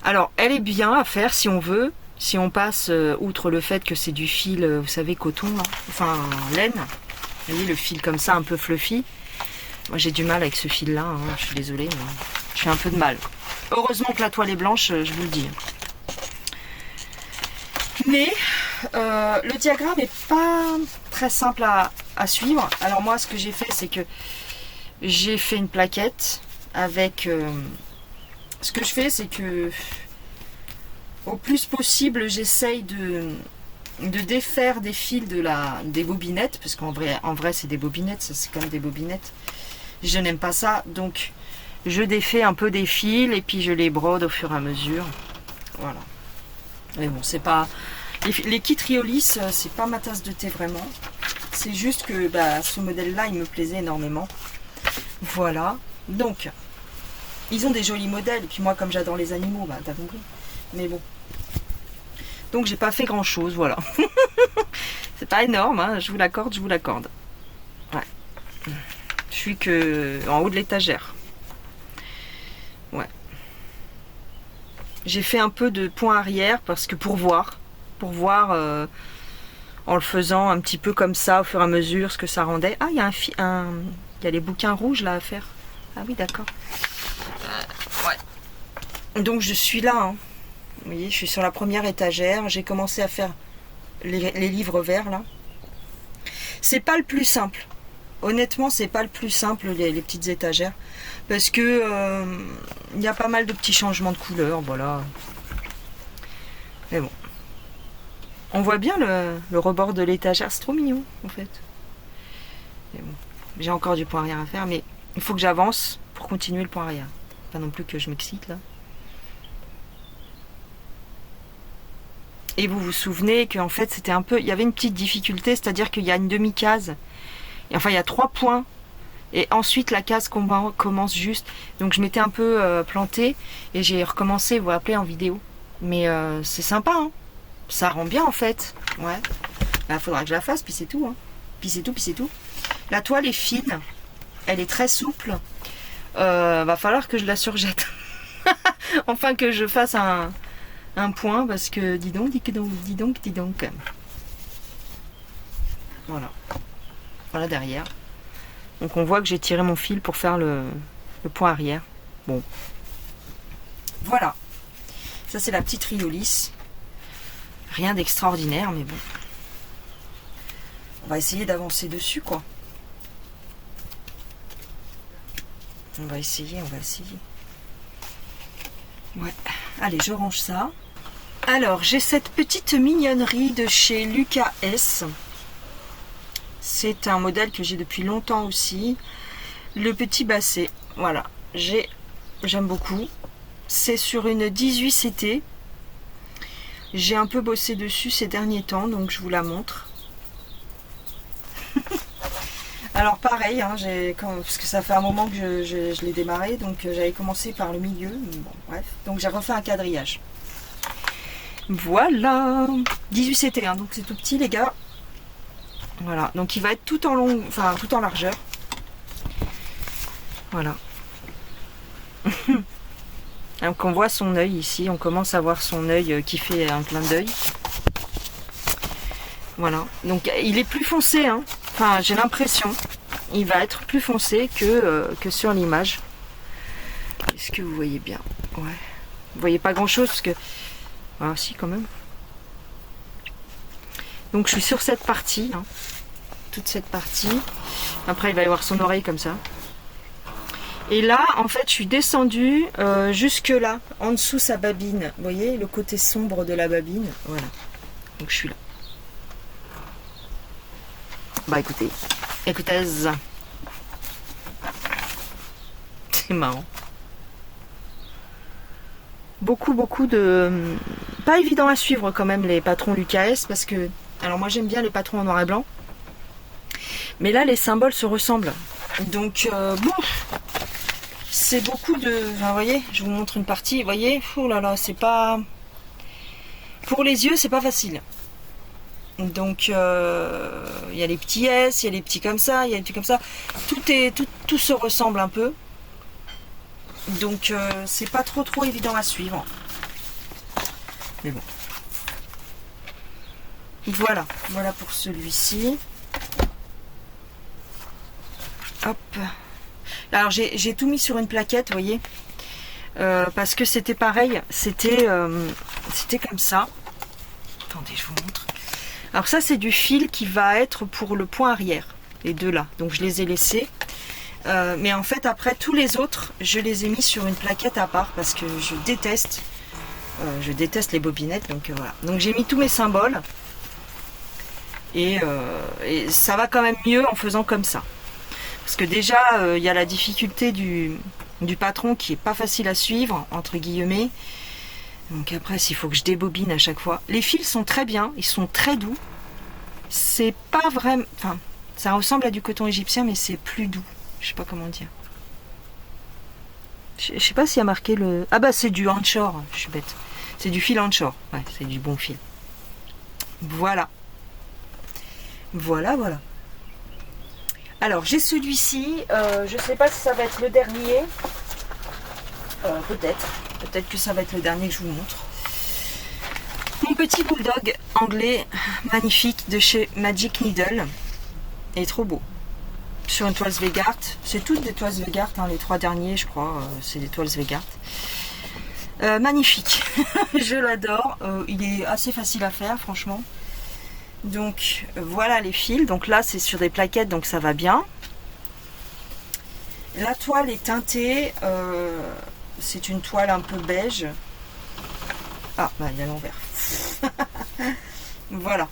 A: Alors, elle est bien à faire si on veut, si on passe outre le fait que c'est du fil, vous savez, coton, là, enfin laine. Vous voyez le fil comme ça, un peu fluffy. Moi, j'ai du mal avec ce fil-là, hein, je suis désolée, mais je fais un peu de mal. Heureusement que la toile est blanche, je vous le dis. Mais le diagramme n'est pas très simple à suivre. Alors moi, ce que j'ai fait, c'est que j'ai fait une plaquette avec... ce que je fais, c'est que au plus possible, j'essaye de défaire des fils des bobinettes, parce qu'en vrai c'est des bobinettes, ça c'est comme des bobinettes. Je n'aime pas ça, donc je défais un peu des fils et puis je les brode au fur et à mesure. Voilà. Mais bon, c'est pas... Les kits Riolis, c'est pas ma tasse de thé vraiment. C'est juste que ce modèle-là, il me plaisait énormément. Voilà. Donc, ils ont des jolis modèles. Et puis moi, comme j'adore les animaux, t'as compris. Mais bon. Donc, j'ai pas fait grand-chose, voilà. C'est pas énorme, hein. Je vous l'accorde, Ouais. Je suis que en haut de l'étagère. Ouais. J'ai fait un peu de point arrière parce que pour voir en le faisant un petit peu comme ça au fur et à mesure ce que ça rendait. Ah, il y a il y a les bouquins rouges là à faire. Ah oui, d'accord. Ouais. Donc je suis là, hein. Vous voyez, je suis sur la première étagère. J'ai commencé à faire les livres verts là. C'est pas le plus simple. Honnêtement, c'est pas le plus simple les petites étagères parce que il y a pas mal de petits changements de couleurs, voilà. Mais bon. On voit bien le rebord de l'étagère, c'est trop mignon en fait. Mais bon, j'ai encore du point arrière à faire, mais il faut que j'avance pour continuer le point arrière. Pas non plus que je m'excite là. Et vous vous souvenez qu'en fait c'était un peu, il y avait une petite difficulté, c'est-à-dire qu'il y a une demi-case, et enfin il y a 3 points, et ensuite la case commence juste. Donc je m'étais un peu plantée, et j'ai recommencé, vous vous rappelez, en vidéo. Mais c'est sympa, hein. Ça rend bien en fait. Ouais. Là, faudra que je la fasse, puis c'est tout, hein. Puis c'est tout. La toile est fine, elle est très souple. Va falloir que je la surjette. Enfin que je fasse un point, parce que dis donc. Voilà derrière. Donc on voit que j'ai tiré mon fil pour faire le point arrière. Bon. Voilà. Ça c'est la petite Riolis. Rien d'extraordinaire, mais bon. On va essayer d'avancer dessus, quoi. On va essayer. Ouais. Allez, je range ça. Alors, j'ai cette petite mignonnerie de chez Lucas S. C'est un modèle que j'ai depuis longtemps aussi. Le petit basset. Voilà. J'aime beaucoup. C'est sur une 18 CT. J'ai un peu bossé dessus ces derniers temps, donc je vous la montre. Alors pareil, hein, parce que ça fait un moment que je l'ai démarré, donc j'avais commencé par le milieu. Bon, bref, donc j'ai refait un quadrillage. Voilà, 18 CT, hein, donc c'est tout petit les gars. Voilà, donc il va être tout en long, enfin tout en largeur. Voilà. Donc on voit son œil ici, on commence à voir son œil qui fait un clin d'œil. Voilà, donc il est plus foncé, hein. Enfin j'ai l'impression, il va être plus foncé que sur l'image. Est-ce que vous voyez bien? Ouais. Vous voyez pas grand chose parce que... Ah si quand même. Donc je suis sur cette partie, hein. Toute cette partie. Après il va y avoir son oreille comme ça. Et là, en fait, je suis descendue jusque là, en dessous sa babine. Vous voyez, le côté sombre de la babine. Voilà. Donc, je suis là. Bah, écoutez. Écoutez. C'est marrant. Beaucoup de... Pas évident à suivre, quand même, les patrons Lucas, parce que... Alors, moi, j'aime bien les patrons en noir et blanc. Mais là, les symboles se ressemblent. Donc, bon... C'est beaucoup de... Enfin, vous voyez, je vous montre une partie. Vous voyez, oh là là, c'est pas... Pour les yeux, c'est pas facile. Donc, il y a les petits S, il y a les petits comme ça, il y a les petits comme ça. Tout se ressemble un peu. Donc, c'est pas trop évident à suivre. Mais bon. Voilà pour celui-ci. Hop. Alors j'ai tout mis sur une plaquette, vous voyez, parce que c'était pareil, c'était comme ça. Attendez, je vous montre. Alors ça c'est du fil qui va être pour le point arrière, les deux là. Donc je les ai laissés. Mais en fait après tous les autres, je les ai mis sur une plaquette à part parce que je déteste les bobinettes. Donc voilà. Donc j'ai mis tous mes symboles et ça va quand même mieux en faisant comme ça. Parce que déjà, il y a la difficulté du patron qui est pas facile à suivre, entre guillemets. Donc après, s'il faut que je débobine à chaque fois. Les fils sont très bien, ils sont très doux. C'est pas vraiment... Enfin, ça ressemble à du coton égyptien, mais c'est plus doux. Je sais pas comment dire. Je sais pas s'il y a marqué le... Ah bah c'est du Anchor, je suis bête. C'est du fil Anchor. Ouais, c'est du bon fil. Voilà. Voilà. Alors j'ai celui-ci, je sais pas si ça va être le dernier, peut-être que ça va être le dernier que je vous montre. Mon petit bulldog anglais magnifique de chez Magic Needle, il est trop beau. Sur une toile Svegart, c'est toutes des toiles Svegart, hein, les 3 derniers je crois, c'est des toiles Svegart. Magnifique, je l'adore, il est assez facile à faire franchement. Donc voilà les fils, donc là c'est sur des plaquettes donc ça va bien. La toile est teintée, c'est une toile un peu beige. Ah bah il y a l'envers. Voilà,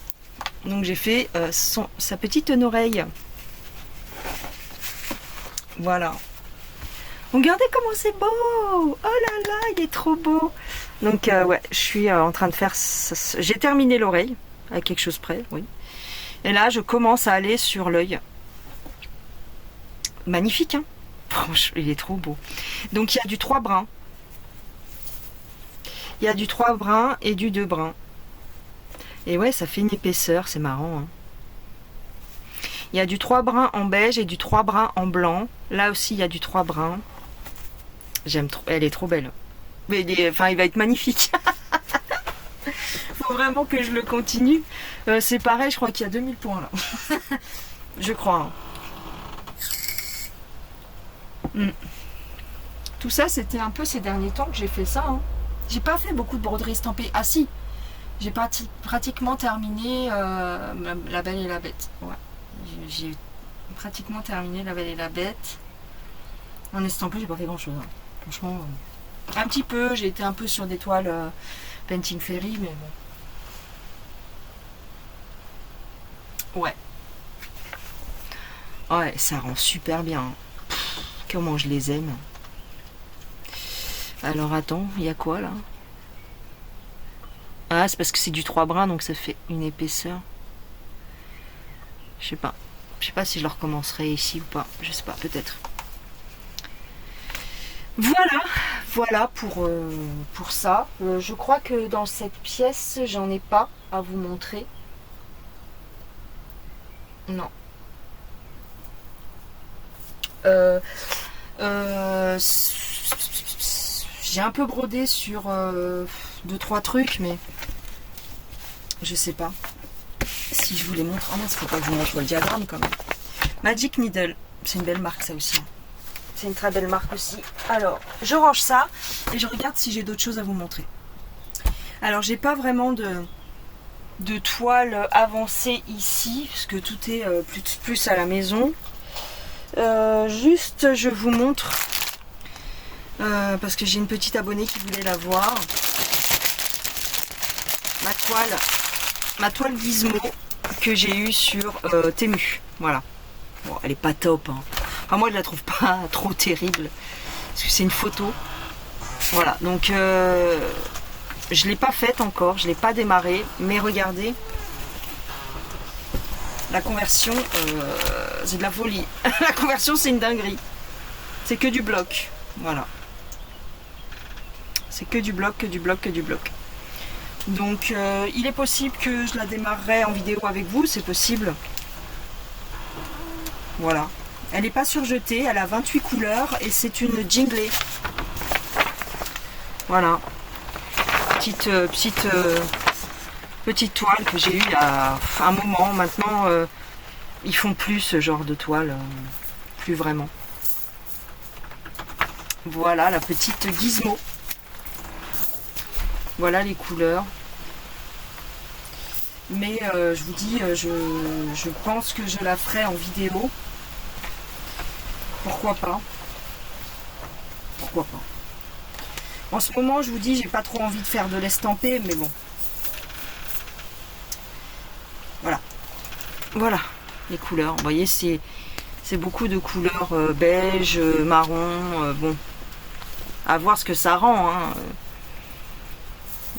A: donc j'ai fait sa petite oreille. Voilà. Regardez comment c'est beau. Oh là là, il est trop beau. Donc ouais, je suis en train de faire, j'ai terminé l'oreille. À quelque chose près, oui. Et là, je commence à aller sur l'œil. Magnifique, hein? Franchement, il est trop beau. Donc, il y a du 3 brins. Il y a du 3 brins et du 2 brins. Et ouais, ça fait une épaisseur, c'est marrant. Hein. Il y a du 3 brins en beige et du 3 brins en blanc. Là aussi, il y a du 3 brins. J'aime trop. Elle est trop belle. Mais il va être magnifique. Faut vraiment que je le continue. C'est pareil, je crois qu'il y a 2000 points là. Je crois. Hein. Tout ça, c'était un peu ces derniers temps que j'ai fait ça. Hein. J'ai pas fait beaucoup de broderie estampée. Ah si, j'ai pratiquement terminé La Belle et la Bête. Ouais. J'ai pratiquement terminé La Belle et la Bête. En estampé, j'ai pas fait grand chose. Hein. Franchement, un petit peu. J'ai été un peu sur des toiles Painting Fairy, mais bon. Ouais. Ouais, ça rend super bien. Pff, comment je les aime. Alors attends, il y a quoi là? Ah, c'est parce que c'est du 3 brins, donc ça fait une épaisseur. Je sais pas. Je sais pas si je le recommencerai ici ou pas. Je sais pas, peut-être. Voilà, voilà pour ça. Je crois que dans cette pièce, j'en ai pas à vous montrer. Non. J'ai un peu brodé sur 2-3 trucs, mais je sais pas si je vous les montre. Oh mince, faut pas que je vous montre le diagramme quand même. Magic Needle, c'est une belle marque ça aussi. C'est une très belle marque aussi. Alors, je range ça et je regarde si j'ai d'autres choses à vous montrer. Alors, j'ai pas vraiment de toile avancée ici, parce que tout est plus à la maison. Juste, je vous montre, parce que j'ai une petite abonnée qui voulait la voir. Ma toile Gizmo que j'ai eue sur Temu. Voilà. Bon, elle est pas top, hein. Enfin, moi, je la trouve pas trop terrible, parce que c'est une photo. Voilà, donc je l'ai pas faite encore, je l'ai pas démarrée, mais regardez, la conversion, c'est de la folie. La conversion, c'est une dinguerie. C'est que du bloc, voilà. C'est que du bloc, que du bloc, que du bloc. Donc, il est possible que je la démarrerai en vidéo avec vous, c'est possible. Voilà. Elle n'est pas surjetée, elle a 28 couleurs et c'est une jinglée. Voilà. Petite toile que j'ai eue il y a un moment. Maintenant, ils font plus ce genre de toile. Plus vraiment. Voilà la petite Gizmo. Voilà les couleurs. Mais je vous dis, je pense que je la ferai en vidéo. Pourquoi pas? Pourquoi pas? En ce moment, je vous dis, j'ai pas trop envie de faire de l'estampé, mais bon. Voilà. Voilà les couleurs. Vous voyez, c'est beaucoup de couleurs beige, marron. Bon, à voir ce que ça rend. Hein.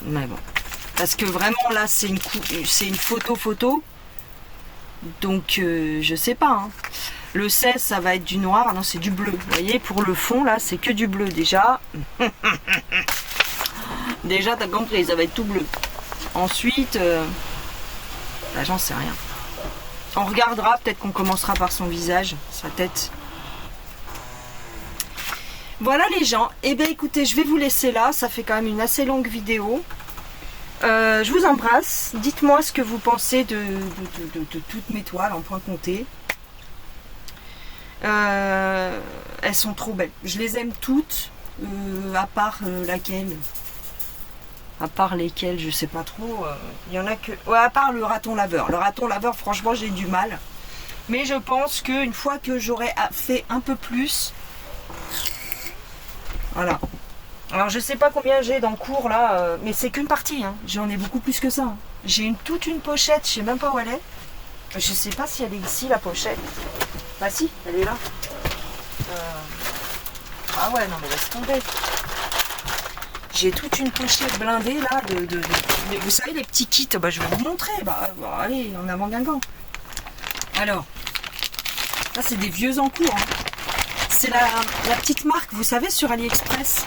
A: Mais bon. Parce que vraiment, là, c'est une photo. Donc, je sais pas. Hein. Le 16, ça va être du noir. Non, c'est du bleu. Vous voyez, pour le fond, là, c'est que du bleu déjà. Déjà, t'as compris, ça va être tout bleu. Ensuite, là, j'en sais rien. On regardera, peut-être qu'on commencera par son visage, sa tête. Voilà les gens. Eh bien, écoutez, je vais vous laisser là. Ça fait quand même une assez longue vidéo. Je vous embrasse. Dites-moi ce que vous pensez de toutes mes toiles en point compté. Elles sont trop belles. Je les aime toutes, à part laquelle. À part lesquelles, je sais pas trop. Il y en a que. Ouais, à part le raton laveur. Le raton laveur, franchement, j'ai du mal. Mais je pense qu'une fois que j'aurai fait un peu plus. Voilà. Alors, je sais pas combien j'ai dans le cours là, mais c'est qu'une partie. Hein. J'en ai beaucoup plus que ça. Hein. J'ai toute une pochette, je sais même pas où elle est. Je sais pas si elle est ici, la pochette. Bah si, elle est là. Ah ouais, non mais laisse tomber. J'ai toute une pochette blindée là mais vous savez les petits kits, bah je vais vous montrer. Bah allez, en avant Guingamp. Alors, ça c'est des vieux en cours. Hein. C'est la petite marque, vous savez, sur AliExpress.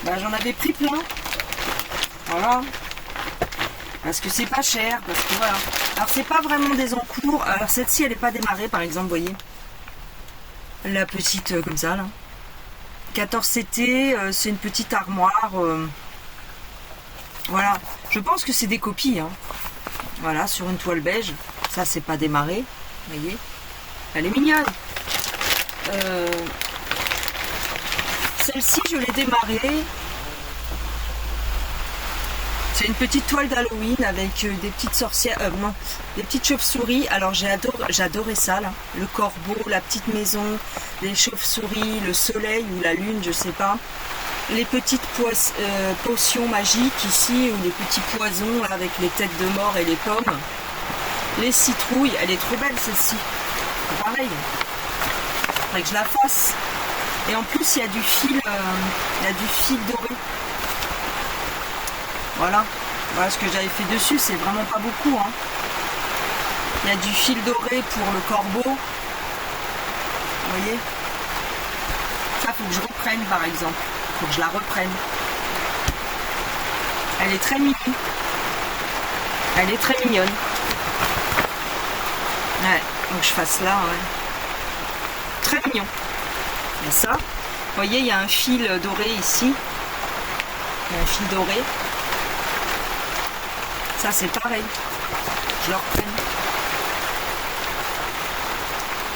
A: Bah j'en avais pris plein. Voilà. Parce que c'est pas cher, parce que voilà. Alors c'est pas vraiment des encours. Alors cette-ci elle n'est pas démarrée par exemple, vous voyez. La petite comme ça là. 14 CT, c'est une petite armoire. Voilà. Je pense que c'est des copies. Hein. Voilà, sur une toile beige. Ça c'est pas démarré. Vous voyez. Elle est mignonne. Celle-ci je l'ai démarrée. C'est une petite toile d'Halloween avec des petites sorcières, non, des petites chauves-souris. Alors j'adorais ça là. Le corbeau, la petite maison, les chauves-souris, le soleil ou la lune, je sais pas. Les petites potions magiques ici, ou les petits poisons là, avec les têtes de mort et les pommes. Les citrouilles, elle est trop belle celle-ci. Pareil. Faudrait que je la fasse. Et en plus il y a du fil doré. Voilà, Voilà ce que j'avais fait dessus, c'est vraiment pas beaucoup, hein. Il y a du fil doré pour le corbeau. Vous voyez? Ça, faut que je reprenne par exemple. Faut que je la reprenne. Elle est très mignonne. Elle est très mignonne. Ouais, donc je fasse là, ouais. Très mignon. Il y a ça. Vous voyez, il y a un fil doré ici. Il y a un fil doré. Ça, c'est pareil. Je le reprenne.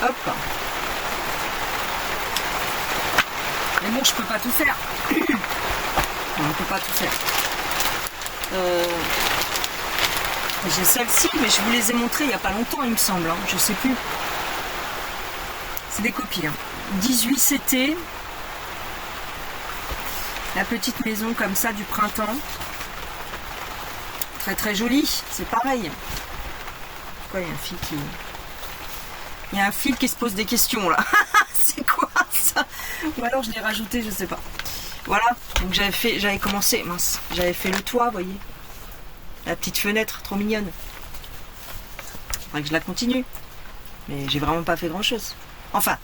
A: Hop. Mais bon, je peux pas tout faire. On ne peut pas tout faire. J'ai celle-ci, mais je vous les ai montrées il n'y a pas longtemps, il me semble. Hein. Je sais plus. C'est des copies. Hein. 18 CT. La petite maison comme ça du printemps. Très très jolie. C'est pareil. Pourquoi il y a un fil qui... Il y a un fil qui se pose des questions là. C'est quoi ça? Ou alors je l'ai rajouté, je sais pas. Voilà, donc j'avais commencé, mince, j'avais fait le toit, vous voyez. La petite fenêtre, trop mignonne. Faudrait que je la continue. Mais j'ai vraiment pas fait grand chose. Enfin,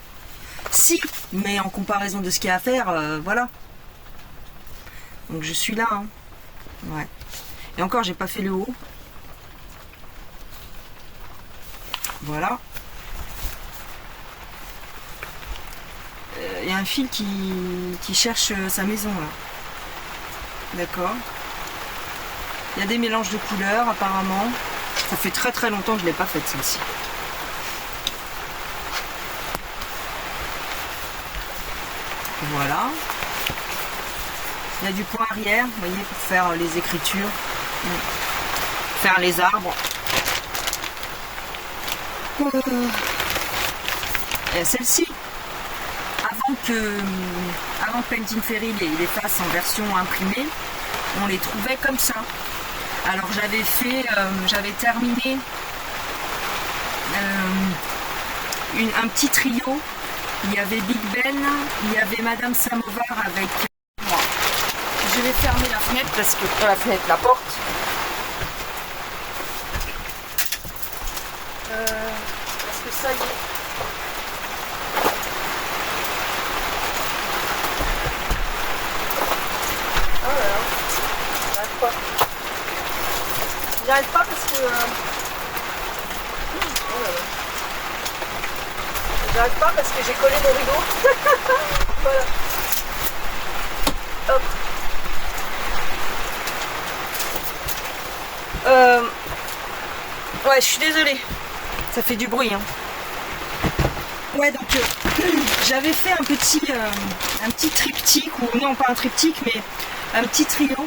A: si, mais en comparaison de ce qu'il y a à faire, voilà. Donc je suis là, hein. Ouais. Et encore, j'ai pas fait le haut. Voilà. Il y a un fil qui cherche sa maison là. D'accord. Il y a des mélanges de couleurs apparemment. Ça fait très très longtemps que je ne l'ai pas faite celle-ci. Voilà. Il y a du point arrière, vous voyez, pour faire les écritures. Faire les arbres. Et celle-ci. Avant que Painting Fairy les fasse en version imprimée, on les trouvait comme ça. Alors j'avais terminé un petit trio. Il y avait Big Ben, il y avait Madame Samovar avec moi. Je vais fermer la fenêtre parce que la porte. Parce que ça y est. J'y arrive pas parce que... J'arrive pas parce que j'ai collé mon rideau. Voilà. Hop. Ouais, je suis désolée. Ça fait du bruit. Hein. Ouais, donc j'avais fait un petit triptyque, ou non pas un triptyque, mais un petit trio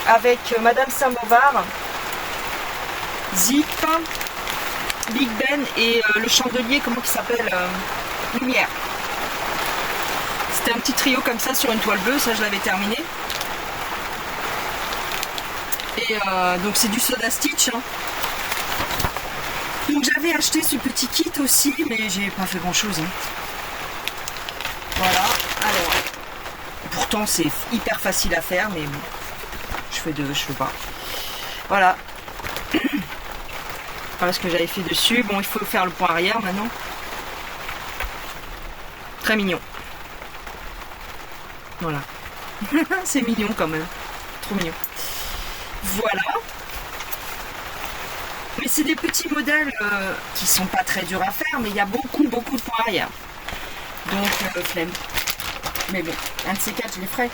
A: avec Madame Samovar, Zip, Big Ben et le chandelier, comment il s'appelle, Lumière. C'était un petit trio comme ça sur une toile bleue, ça je l'avais terminé. Et donc c'est du Soda Stitch. Hein. Donc j'avais acheté ce petit kit aussi, mais j'ai pas fait grand chose. Hein. Voilà, alors, pourtant c'est hyper facile à faire, mais bon, je fais pas. Voilà. Voilà ce que j'avais fait dessus. Bon, il faut faire le point arrière maintenant. Très mignon. Voilà. C'est mignon quand même. Trop mignon. Voilà. Mais c'est des petits modèles qui sont pas très durs à faire, mais il y a beaucoup de points arrière. Donc, flemme. Mais bon, un de ces quatre, je les ferai.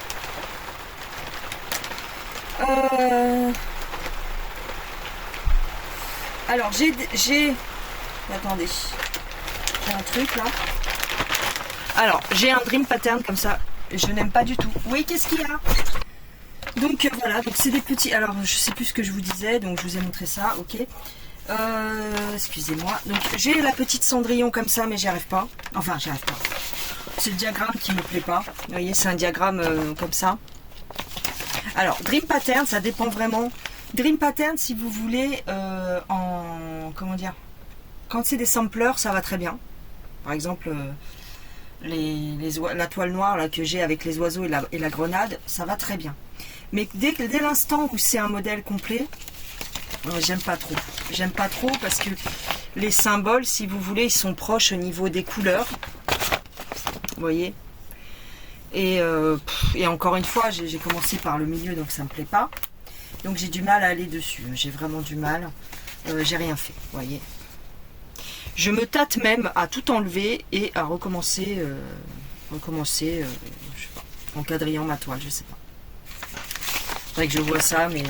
A: Alors, attendez. J'ai un truc, là. Alors, j'ai un Dream Pattern comme ça. Je n'aime pas du tout. Oui, qu'est-ce qu'il y a? Donc, voilà. Donc, c'est des petits... Alors, je sais plus ce que je vous disais. Donc, je vous ai montré ça. Ok. Excusez-moi. Donc, j'ai la petite Cendrillon comme ça, mais j'y arrive pas. Enfin, j'y arrive pas. C'est le diagramme qui me plaît pas. Vous voyez, c'est un diagramme comme ça. Alors, Dream Pattern, ça dépend vraiment. Dream Pattern, si vous voulez, comment dire, quand c'est des sampleurs, ça va très bien. Par exemple, la toile noire là, que j'ai avec les oiseaux et la grenade, ça va très bien. Mais dès l'instant où c'est un modèle complet, j'aime pas trop. J'aime pas trop parce que les symboles, si vous voulez, ils sont proches au niveau des couleurs. Vous voyez. Et encore une fois, j'ai commencé par le milieu, donc ça me plaît pas. Donc j'ai du mal à aller dessus. J'ai vraiment du mal. J'ai rien fait, vous voyez. Je me tâte même à tout enlever et à recommencer, je sais pas, en quadrillant ma toile, je sais pas. C'est vrai que je vois ça, mais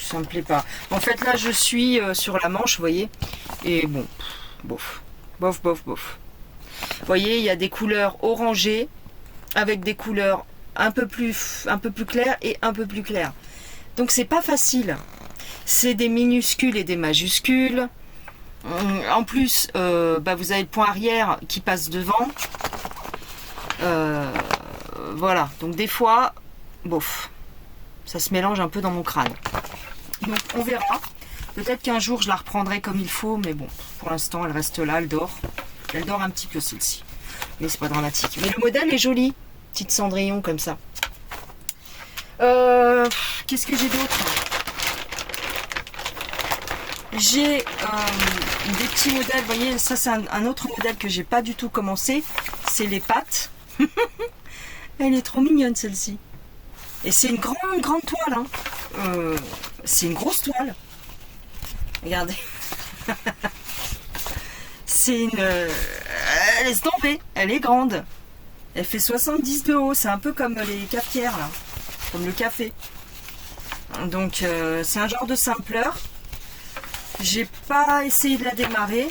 A: ça me plaît pas. En fait, là, je suis sur la manche, vous voyez. Et bon, bof, bof, bof, bof. Vous voyez, il y a des couleurs orangées avec des couleurs un peu plus claires et un peu plus claires. Donc, c'est pas facile. C'est des minuscules et des majuscules. En plus, vous avez le point arrière qui passe devant. Voilà. Donc, des fois, bof. Ça se mélange un peu dans mon crâne. Donc on verra. Peut-être qu'un jour je la reprendrai comme il faut, mais bon, pour l'instant elle reste là, elle dort. Elle dort un petit peu celle-ci. Mais c'est pas dramatique. Mais le modèle est joli. Petite Cendrillon comme ça. Qu'est-ce que j'ai d'autre? J'ai des petits modèles, vous voyez, ça c'est un autre modèle que j'ai pas du tout commencé. C'est les pattes. Elle est trop mignonne celle-ci. Et c'est une grande toile. Hein. C'est une grosse toile. Regardez. C'est une... laisse tomber. Elle est grande. Elle fait 70 de haut. C'est un peu comme les cafetières, là. Comme le café. Donc, c'est un genre de simpleur. J'ai pas essayé de la démarrer.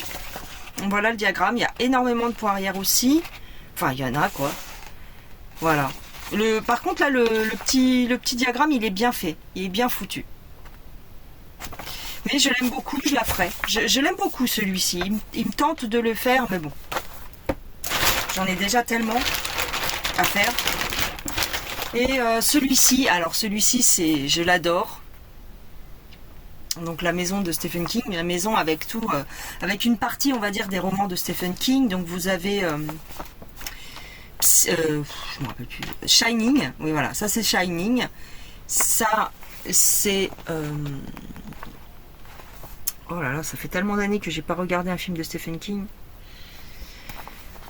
A: Voilà le diagramme. Il y a énormément de points arrière aussi. Enfin, il y en a, quoi. Voilà. Par contre, là, le petit diagramme, il est bien fait. Il est bien foutu. Mais je l'aime beaucoup, je la ferai. Je l'aime beaucoup, celui-ci. Il me tente de le faire, mais bon. J'en ai déjà tellement à faire. Et celui-ci, alors celui-ci, je l'adore. Donc la maison de Stephen King, la maison avec tout, avec une partie, on va dire, des romans de Stephen King. Donc vous avez... je me rappelle plus. Shining, oui voilà, ça c'est Shining. Ça c'est oh là là, ça fait tellement d'années que j'ai pas regardé un film de Stephen King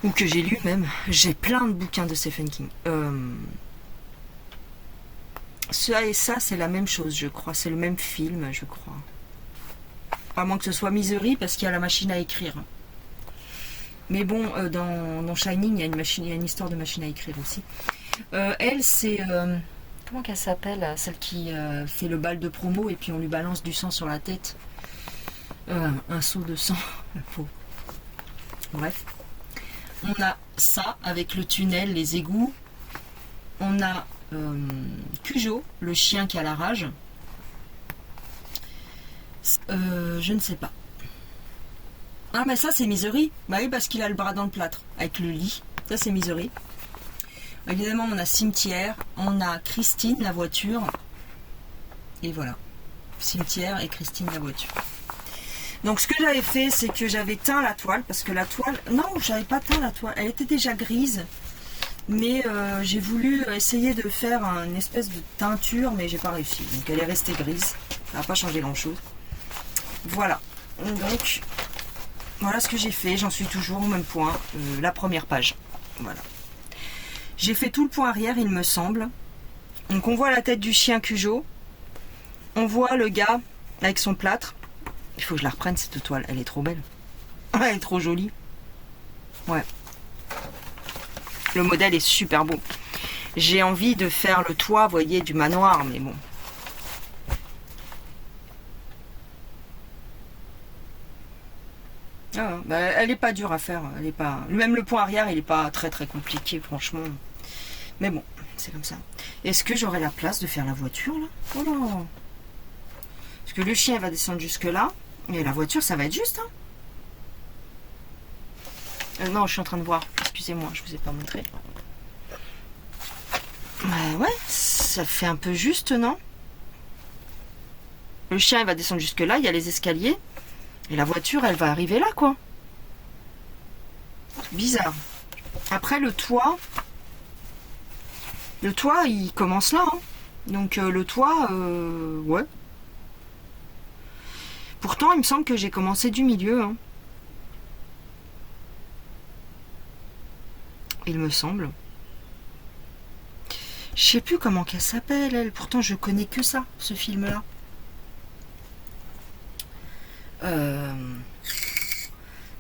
A: ou que j'ai lu même. J'ai plein de bouquins de Stephen King. Ça et ça c'est la même chose, je crois. C'est le même film, je crois. À moins que ce soit Misery parce qu'il y a la machine à écrire. Mais bon, dans Shining, il y a une histoire de machine à écrire aussi. Elle, c'est... comment qu'elle s'appelle? Celle qui fait le bal de promo et puis on lui balance du sang sur la tête. Un seau de sang. Bref. On a ça avec le tunnel, les égouts. On a Cujo, le chien qui a la rage. Je ne sais pas. Ah mais ça c'est Misery. Bah oui, parce qu'il a le bras dans le plâtre avec le lit. Ça c'est Misery. Évidemment on a Cimetière. On a Christine la voiture. Et voilà. Cimetière et Christine la voiture. Donc ce que j'avais fait, c'est que j'avais teint la toile. Parce que la toile... Non, j'avais pas teint la toile. Elle était déjà grise. Mais j'ai voulu essayer de faire une espèce de teinture. Mais j'ai pas réussi. Donc elle est restée grise. Ça n'a pas changé grand chose. Voilà. Donc... Voilà ce que j'ai fait, j'en suis toujours au même point, la première page. Voilà. J'ai fait tout le point arrière, il me semble. Donc on voit la tête du chien Cujo. On voit le gars avec son plâtre. Il faut que je la reprenne cette toile, elle est trop belle. Elle est trop jolie. Ouais. Le modèle est super beau. J'ai envie de faire le toit, vous voyez, du manoir, mais bon. Ah, bah, elle est pas dure à faire, elle est pas. Même le point arrière, il est pas très compliqué, franchement. Mais bon, c'est comme ça. Est-ce que j'aurai la place de faire la voiture là? Oh là. Parce que le chien va descendre jusque là, et la voiture, ça va être juste. Hein. Non, je suis en train de voir. Excusez-moi, je vous ai pas montré. Ouais, ça fait un peu juste, non? Le chien, il va descendre jusque là, il y a les escaliers. Et la voiture, elle va arriver là, quoi. Bizarre. Après, le toit, il commence là. Hein. Donc le toit, ouais. Pourtant, il me semble que j'ai commencé du milieu. Hein. Il me semble. Je sais plus comment qu'elle s'appelle, elle. Pourtant, je connais que ça, ce film-là.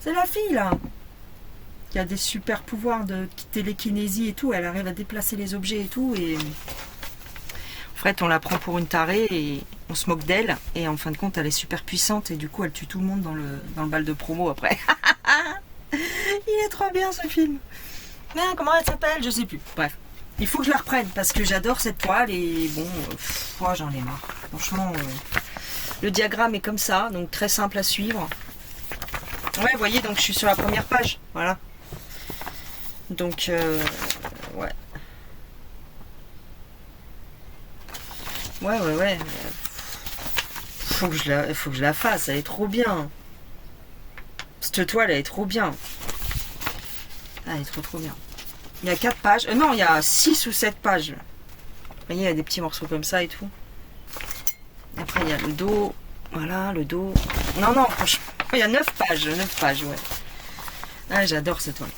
A: C'est la fille, là. Qui a des super pouvoirs de télékinésie et tout. Elle arrive à déplacer les objets et tout. Et en fait, on la prend pour une tarée et on se moque d'elle. Et en fin de compte, elle est super puissante. Et du coup, elle tue tout le monde dans le bal de promo après. Il est trop bien, ce film. Mais comment elle s'appelle? Je sais plus. Bref. Il faut que je la reprenne parce que j'adore cette toile. Et bon, j'en ai marre. Franchement, le diagramme est comme ça. Donc, très simple à suivre. Ouais, vous voyez, donc je suis sur la première page. Voilà. Donc, ouais. Ouais. Faut que je la fasse, elle est trop bien. Cette toile, elle est trop bien. Ah, elle est trop bien. Il y a 4 pages. Non, il y a 6 ou 7 pages. Vous voyez, il y a des petits morceaux comme ça et tout. Après, il y a le dos. Voilà, le dos. Non, franchement, il y a 9 pages. 9 pages, ouais. Ah, j'adore cette toile.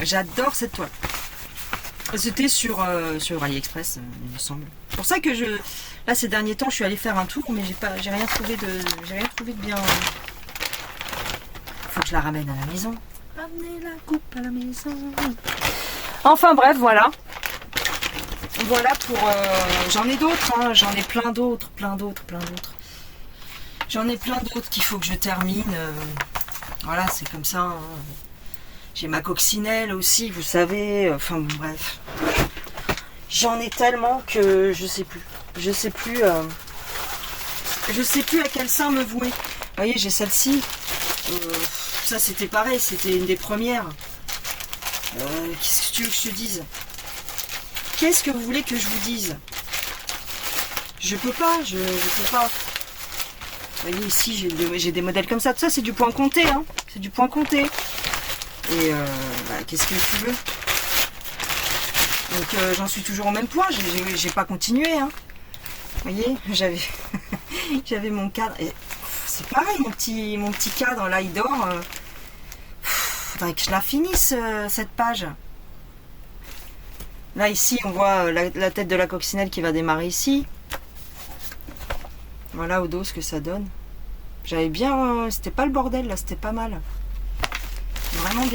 A: J'adore cette toile. C'était sur AliExpress, il me semble. C'est pour ça que là, ces derniers temps, je suis allée faire un tour, mais j'ai rien trouvé de bien. Faut que je la ramène à la maison. Ramener la coupe à la maison. Enfin bref, voilà. Voilà pour. J'en ai d'autres, hein. J'en ai plein d'autres. J'en ai plein d'autres qu'il faut que je termine. Voilà, c'est comme ça. Hein. J'ai ma coccinelle aussi, vous savez. Enfin bon, bref. J'en ai tellement que je sais plus. Je sais plus à quel sein me vouer. Vous voyez, j'ai celle-ci. Ça, c'était pareil. C'était une des premières. Qu'est-ce que tu veux que je te dise? Qu'est-ce que vous voulez que je vous dise? Je peux pas. Je peux pas. Vous voyez, ici, j'ai des modèles comme ça. Tout ça, c'est du point compté. Hein. C'est du point compté. Et qu'est-ce que tu veux? Donc j'en suis toujours au même point, j'ai pas continué. Hein. Vous voyez, j'avais mon cadre. C'est pareil, mon petit cadre, là, il dort. Faudrait que je la finisse, cette page. Là, ici, on voit la tête de la coccinelle qui va démarrer ici. Voilà, au dos, ce que ça donne. J'avais bien... c'était pas le bordel, là, c'était pas mal. Vraiment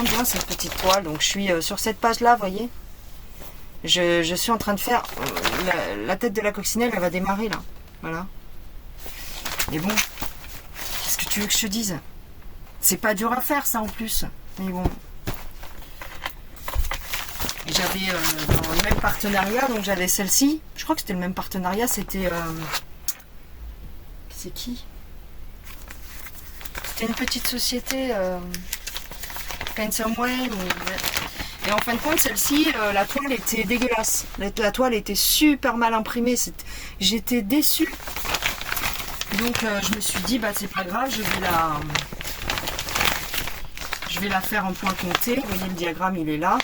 A: bien cette petite toile. Donc je suis sur cette page là, vous voyez. Je suis en train de faire la tête de la coccinelle, elle va démarrer là. Voilà. Mais bon, qu'est-ce que tu veux que je te dise? C'est pas dur à faire ça en plus. Mais bon. J'avais dans le même partenariat, donc j'avais celle-ci. Je crois que c'était le même partenariat, c'était... c'est qui? C'était une petite société, Pensomeway. Et en fin de compte, celle-ci, la toile était dégueulasse. La toile était super mal imprimée. J'étais déçue. Donc je me suis dit, bah c'est pas grave, je vais la faire en point compté. Vous voyez, le diagramme, il est là.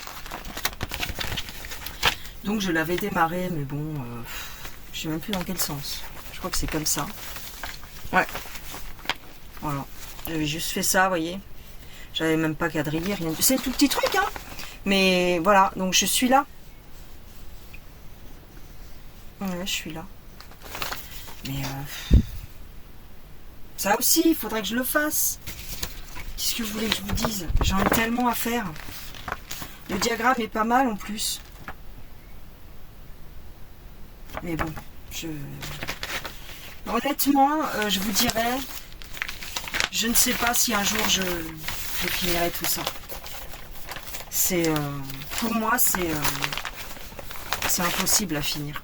A: Donc je l'avais démarré, mais bon, je sais même plus dans quel sens. Je crois que c'est comme ça. Ouais. Voilà. J'avais juste fait ça, vous voyez. J'avais même pas quadrillé, rien. C'est tout petit truc, hein. Mais voilà, donc je suis là. Ouais, je suis là. Mais ça aussi, il faudrait que je le fasse. Qu'est-ce que vous voulez que je vous dise? J'en ai tellement à faire. Le diagramme est pas mal en plus. Mais bon, honnêtement, je vous dirais, je ne sais pas si un jour je finirai tout ça. C'est pour moi, c'est impossible à finir.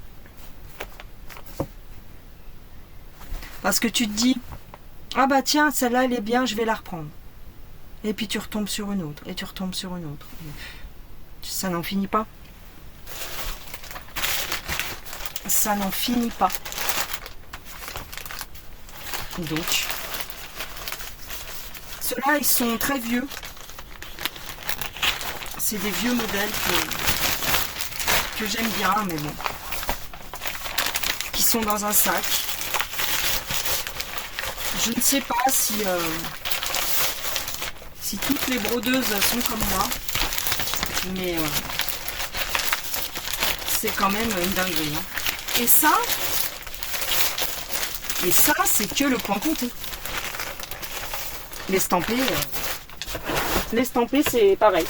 A: Parce que tu te dis, ah bah tiens, celle-là elle est bien, je vais la reprendre. Et puis tu retombes sur une autre, et tu retombes sur une autre. Ça n'en finit pas. Ça n'en finit pas. Donc, ceux-là, ils sont très vieux. C'est des vieux modèles que j'aime bien, mais bon. qui sont dans un sac. Je ne sais pas si toutes les brodeuses sont comme moi, mais c'est quand même une dinguerie. Hein. Et ça, c'est que le point compté. L'estampé, c'est pareil.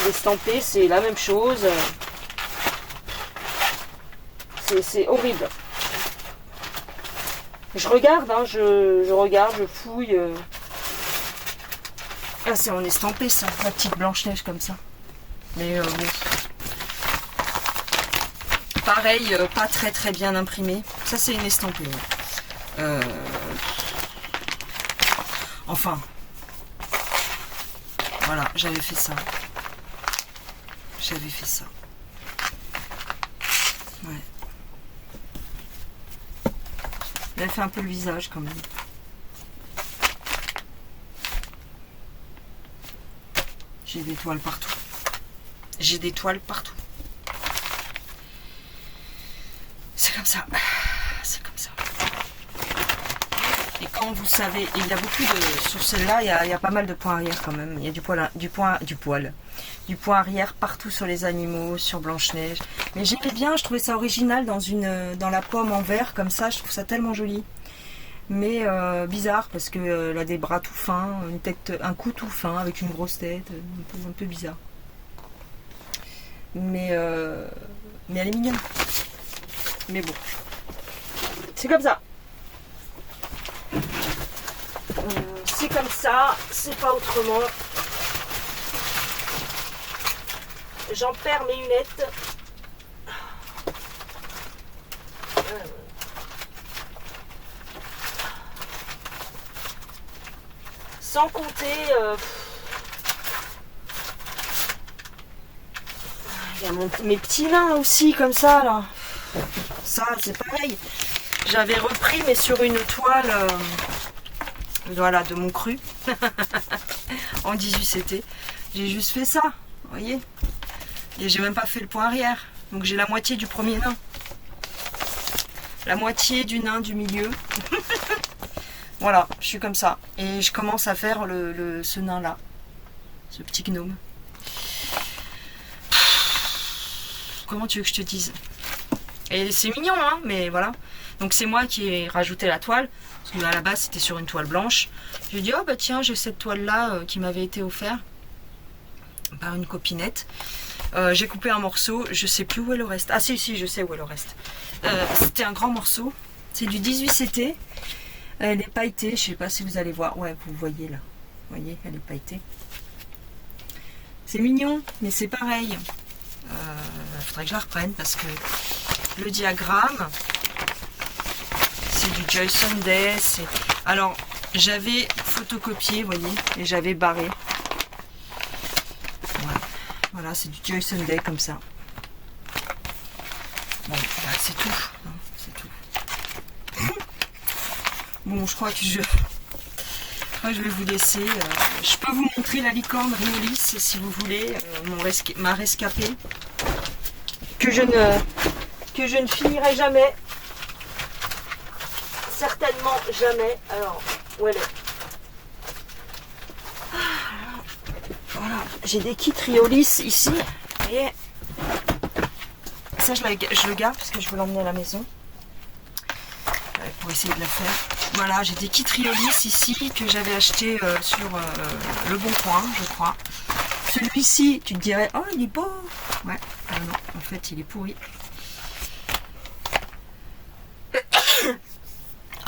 A: L'estampé, c'est la même chose. C'est horrible. Je regarde, hein, je regarde, je fouille. Ah, c'est en estampé ça, la petite Blanche-Neige comme ça. Mais bon. Pareil, pas très très bien imprimé. Ça, c'est une estampée. Enfin. Voilà, j'avais fait ça. Ouais. Elle fait un peu le visage quand même. J'ai des toiles partout. C'est comme ça. Et quand vous savez, et il y a beaucoup de... Sur celle-là, il y a pas mal de points arrière quand même. Il y a du point arrière partout sur les animaux, sur Blanche-Neige. Mais j'aimais bien, je trouvais ça original dans la pomme en verre, comme ça, je trouve ça tellement joli. Mais bizarre, parce que elle a des bras tout fins, une tête, un cou tout fin, avec une grosse tête, un peu bizarre. Mais elle est mignonne. Mais bon. C'est comme ça. C'est comme ça, c'est pas autrement. J'en perds mes lunettes. Sans compter... il y a mes petits nains aussi, comme ça, là. Ça, c'est pareil. J'avais repris, mais sur une toile... voilà, de mon cru. En 18CT. J'ai juste fait ça, vous voyez. Et j'ai même pas fait le point arrière. Donc j'ai la moitié du premier nain. La moitié du nain du milieu. Voilà, je suis comme ça. Et je commence à faire ce nain-là. Ce petit gnome. Comment tu veux que je te dise? Et c'est mignon, hein, mais voilà. Donc c'est moi qui ai rajouté la toile. Parce qu'à la base, c'était sur une toile blanche. J'ai dit, oh bah tiens, j'ai cette toile-là qui m'avait été offerte par une copinette. J'ai coupé un morceau, je sais plus où est le reste. Ah si, je sais où est le reste. C'était un grand morceau. C'est du 18CT. Elle est pailletée, je sais pas si vous allez voir. Ouais, vous voyez là. Vous voyez, elle est pailletée. C'est mignon, mais c'est pareil. Faudrait que je la reprenne parce que le diagramme, c'est du Joyson Day. Alors, j'avais photocopié, vous voyez, et j'avais barré. Ouais. Voilà, c'est du Joyson Day comme ça. Bon, bah, c'est tout. Hein, c'est tout. Bon, je crois que je vais vous laisser. Je peux vous montrer la licorne Riolis si vous voulez, ma rescapée. Que je ne finirai jamais. Certainement jamais. Alors, où elle est? Voilà, j'ai des kits Riolis ici. Vous voyez, ça je le garde parce que je veux l'emmener à la maison pour essayer de la faire. Voilà, j'ai des kits Riolis ici que j'avais acheté sur Le Bon Coin, je crois. Celui-ci, tu te dirais, oh il est beau. Ouais, non, en fait il est pourri.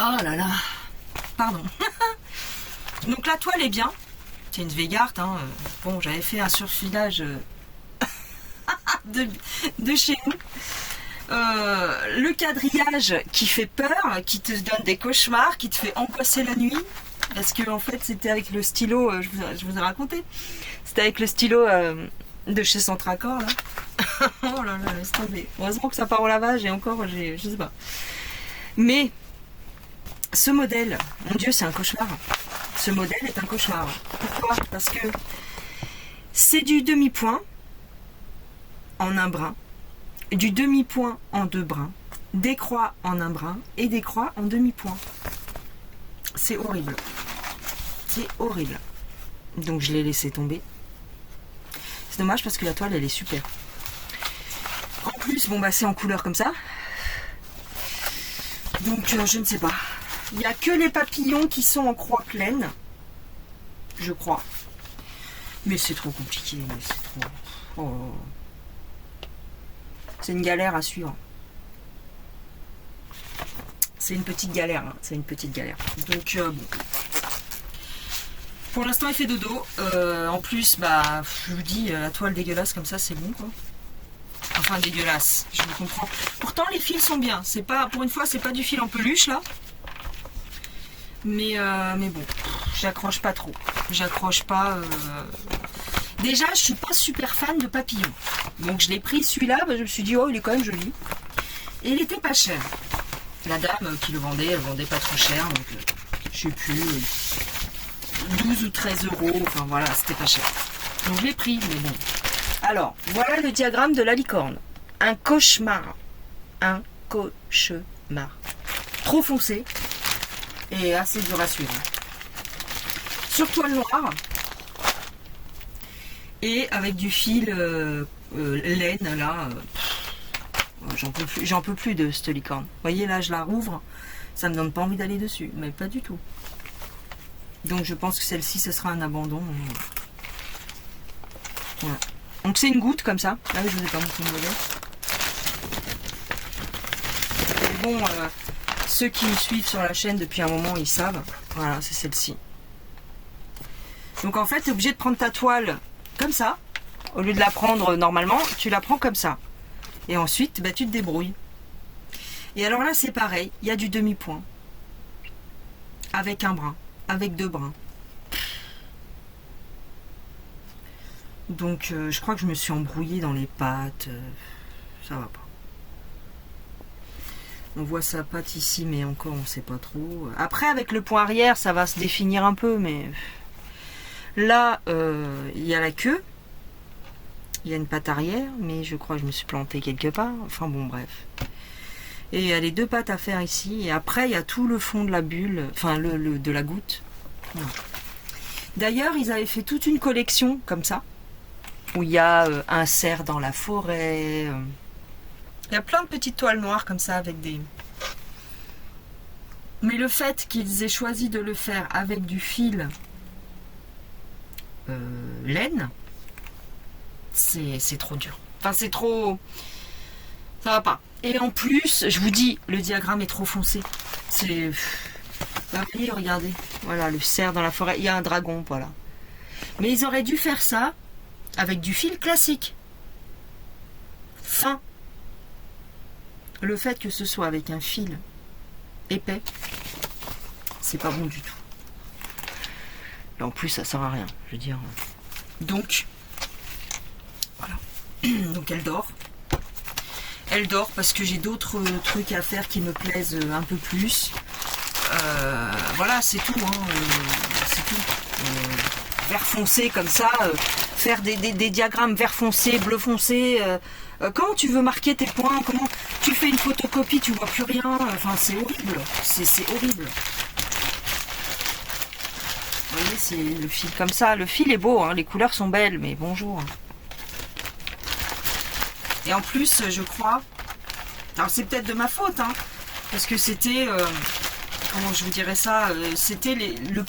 A: Oh là là, pardon. Donc la toile est bien. C'est une Svegart. Hein. Bon, j'avais fait un surfilage de chez nous. Le quadrillage qui fait peur, qui te donne des cauchemars, qui te fait angoisser la nuit. Parce que en fait, c'était avec le stylo, je vous ai raconté. C'était avec le stylo de chez Centracor là. Oh là là, laisse tomber. Heureusement que ça part au lavage et encore, je sais pas. Mais ce modèle, mon Dieu, c'est un cauchemar. Ce modèle est un cauchemar. Pourquoi? Parce que c'est du demi-point en un brin, du demi-point en 2 brins, des croix en 1 brin et des croix en demi-point. C'est horrible. C'est horrible. Donc je l'ai laissé tomber. C'est dommage parce que la toile elle est super. En plus, bon bah c'est en couleur comme ça. Donc je ne sais pas. Il n'y a que les papillons qui sont en croix pleine. Je crois. Mais c'est trop compliqué. C'est trop... Oh. C'est une galère à suivre. C'est une petite galère. Hein. C'est une petite galère. Donc bon. Pour l'instant il fait dodo. En plus, bah je vous dis, la toile dégueulasse comme ça c'est bon quoi. Enfin dégueulasse, je vous comprends. Pourtant les fils sont bien. C'est pas, pour une fois c'est pas du fil en peluche là. Mais bon, j'accroche pas trop. J'accroche pas. Déjà, je suis pas super fan de papillons. Donc je l'ai pris celui-là, bah, je me suis dit oh il est quand même joli. Et il était pas cher. La dame qui le vendait, elle vendait pas trop cher, donc je sais plus, 12 ou 13 euros, enfin voilà, c'était pas cher. Donc je l'ai pris, mais bon. Alors, voilà le diagramme de la licorne. Un cauchemar. Un cauchemar. Trop foncé et assez dur à suivre. Sur toile noire et avec du fil laine là. J'en peux plus de cette licorne. Vous voyez là, je la rouvre, ça me donne pas envie d'aller dessus, mais pas du tout. Donc je pense que celle-ci, ce sera un abandon. Voilà. Donc c'est une goutte comme ça. Là, je vous ai pas montré le modèle. Et bon, ceux qui me suivent sur la chaîne depuis un moment, ils savent. Voilà, c'est celle-ci. Donc en fait, tu es obligé de prendre ta toile comme ça. Au lieu de la prendre normalement, tu la prends comme ça. Et ensuite, bah, tu te débrouilles. Et alors là, c'est pareil. Il y a du demi-point. Avec un brin. Avec 2 brins. Donc, je crois que je me suis embrouillée dans les pattes. Ça va pas. On voit sa patte ici, mais encore, on sait pas trop. Après, avec le point arrière, ça va se définir un peu, mais... Là, il y a la queue. Il y a une patte arrière, mais je crois que je me suis plantée quelque part. Enfin bon, bref. Et il y a les 2 pattes à faire ici. Et après, il y a tout le fond de la bulle, enfin de la goutte. D'ailleurs, ils avaient fait toute une collection comme ça, où il y a un cerf dans la forêt. Il y a plein de petites toiles noires comme ça avec des... Mais le fait qu'ils aient choisi de le faire avec du fil laine, c'est trop dur. Enfin, c'est trop... Ça va pas. Et en plus, je vous dis, le diagramme est trop foncé. C'est... Bah oui, regardez. Voilà, le cerf dans la forêt. Il y a un dragon, voilà. Mais ils auraient dû faire ça avec du fil classique. Fin. Le fait que ce soit avec un fil épais, c'est pas bon du tout. Et en plus, ça sert à rien, je veux dire. Donc, voilà. Donc elle dort. Elle dort parce que j'ai d'autres trucs à faire qui me plaisent un peu plus. Voilà, c'est tout. Hein. C'est tout. Vert foncé comme ça, faire des diagrammes vert foncé, bleu foncé. Comment tu veux marquer tes points? Comment tu fais une photocopie, tu vois plus rien? Enfin, c'est horrible. C'est horrible. Vous voyez, c'est le fil comme ça. Le fil est beau, hein, les couleurs sont belles, mais bonjour. Et en plus, je crois... Alors, c'est peut-être de ma faute, hein, parce que c'était... comment je vous dirais ça, c'était la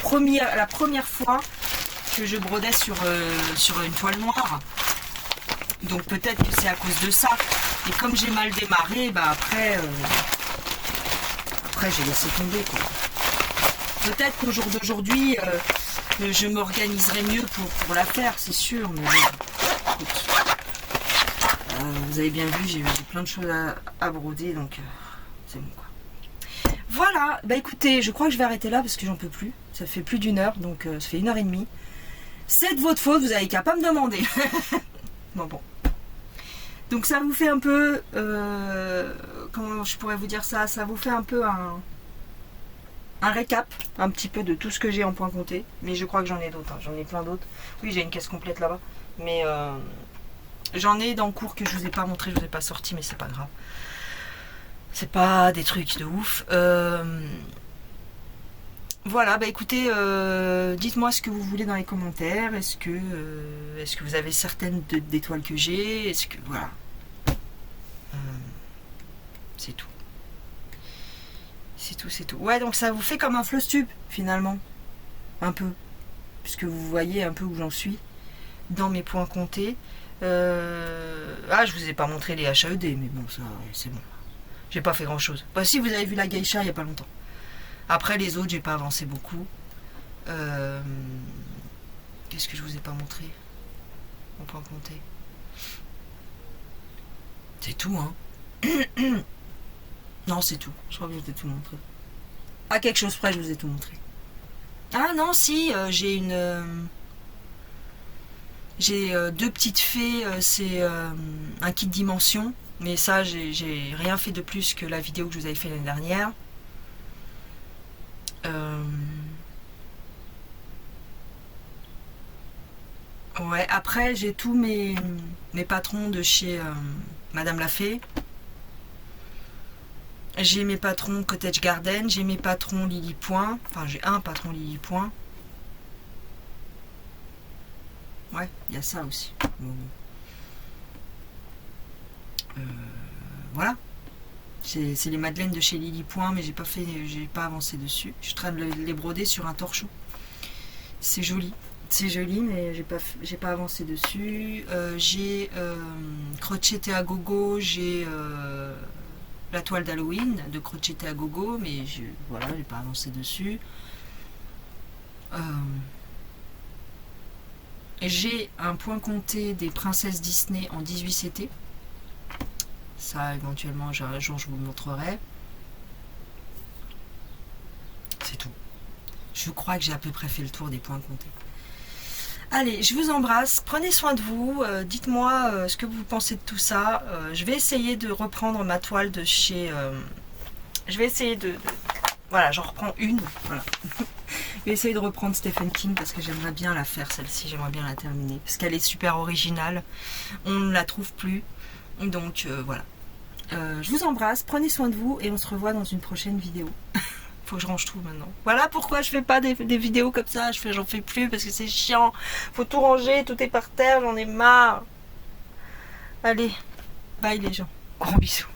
A: première fois que je brodais sur une toile noire. Donc peut-être que c'est à cause de ça. Et comme j'ai mal démarré, bah après j'ai laissé tomber, quoi. Peut-être qu'au jour d'aujourd'hui, je m'organiserai mieux pour la faire, c'est sûr. Mais écoute, vous avez bien vu, j'ai plein de choses à broder, donc c'est bon, quoi. Voilà, bah écoutez, je crois que je vais arrêter là parce que j'en peux plus. Ça fait plus d'1 heure, donc ça fait 1h30. C'est de votre faute, vous avez qu'à pas me demander. Bon. Donc ça vous fait un peu... comment je pourrais vous dire ça? Ça vous fait un peu un récap, un petit peu de tout ce que j'ai en point compté. Mais je crois que j'en ai d'autres, hein. J'en ai plein d'autres. Oui, j'ai une caisse complète là-bas. Mais J'en ai dans le cours que je vous ai pas montré, je vous ai pas sorti, mais c'est pas grave. C'est pas des trucs de ouf. Voilà, bah écoutez, dites-moi ce que vous voulez dans les commentaires. Est-ce que vous avez certaines d'étoiles que j'ai? Est-ce que voilà, c'est tout. C'est tout. Ouais, donc ça vous fait comme un floss tube finalement, un peu, puisque vous voyez un peu où j'en suis dans mes points comptés. Ah, je vous ai pas montré les HAED, mais bon, ça, c'est bon. J'ai pas fait grand chose. Bah, si, vous avez vu la geisha il y a pas longtemps. Après, les autres, j'ai pas avancé beaucoup. Qu'est-ce que je vous ai pas montré en point compté? C'est tout, hein. Non, c'est tout. Je crois que je vous ai tout montré. À quelque chose près, je vous ai tout montré. Ah non, si, j'ai une... J'ai deux petites fées, c'est un kit dimension, mais ça j'ai rien fait de plus que la vidéo que je vous avais fait l'année dernière. Ouais, après j'ai tous mes patrons de chez Madame la Fée. J'ai mes patrons Cottage Garden, j'ai mes patrons Lily Point, enfin j'ai un patron Lily Point. Ouais, il y a ça aussi. Voilà. C'est les madeleines de chez Lily Point, mais j'ai pas avancé dessus. Je suis en train de les broder sur un torchon. C'est joli. C'est joli, mais j'ai pas avancé dessus. J'ai Crochete à gogo, j'ai la toile d'Halloween de Crochete à gogo, mais voilà, j'ai pas avancé dessus. J'ai un point compté des princesses Disney en 18 CT. Ça, éventuellement, un jour, je vous le montrerai. C'est tout. Je crois que j'ai à peu près fait le tour des points comptés. Allez, je vous embrasse. Prenez soin de vous. Dites-moi ce que vous pensez de tout ça. Je vais essayer de reprendre ma toile de chez... je vais essayer de... Voilà, j'en reprends une. Voilà. Je vais essayer de reprendre Stephen King parce que j'aimerais bien la faire, celle-ci. J'aimerais bien la terminer. Parce qu'elle est super originale. On ne la trouve plus. Donc, voilà. Je vous embrasse. Prenez soin de vous. Et on se revoit dans une prochaine vidéo. Faut que je range tout maintenant. Voilà pourquoi je fais pas des vidéos comme ça. J'en fais plus parce que c'est chiant. Faut tout ranger. Tout est par terre. J'en ai marre. Allez. Bye les gens. Gros bisous.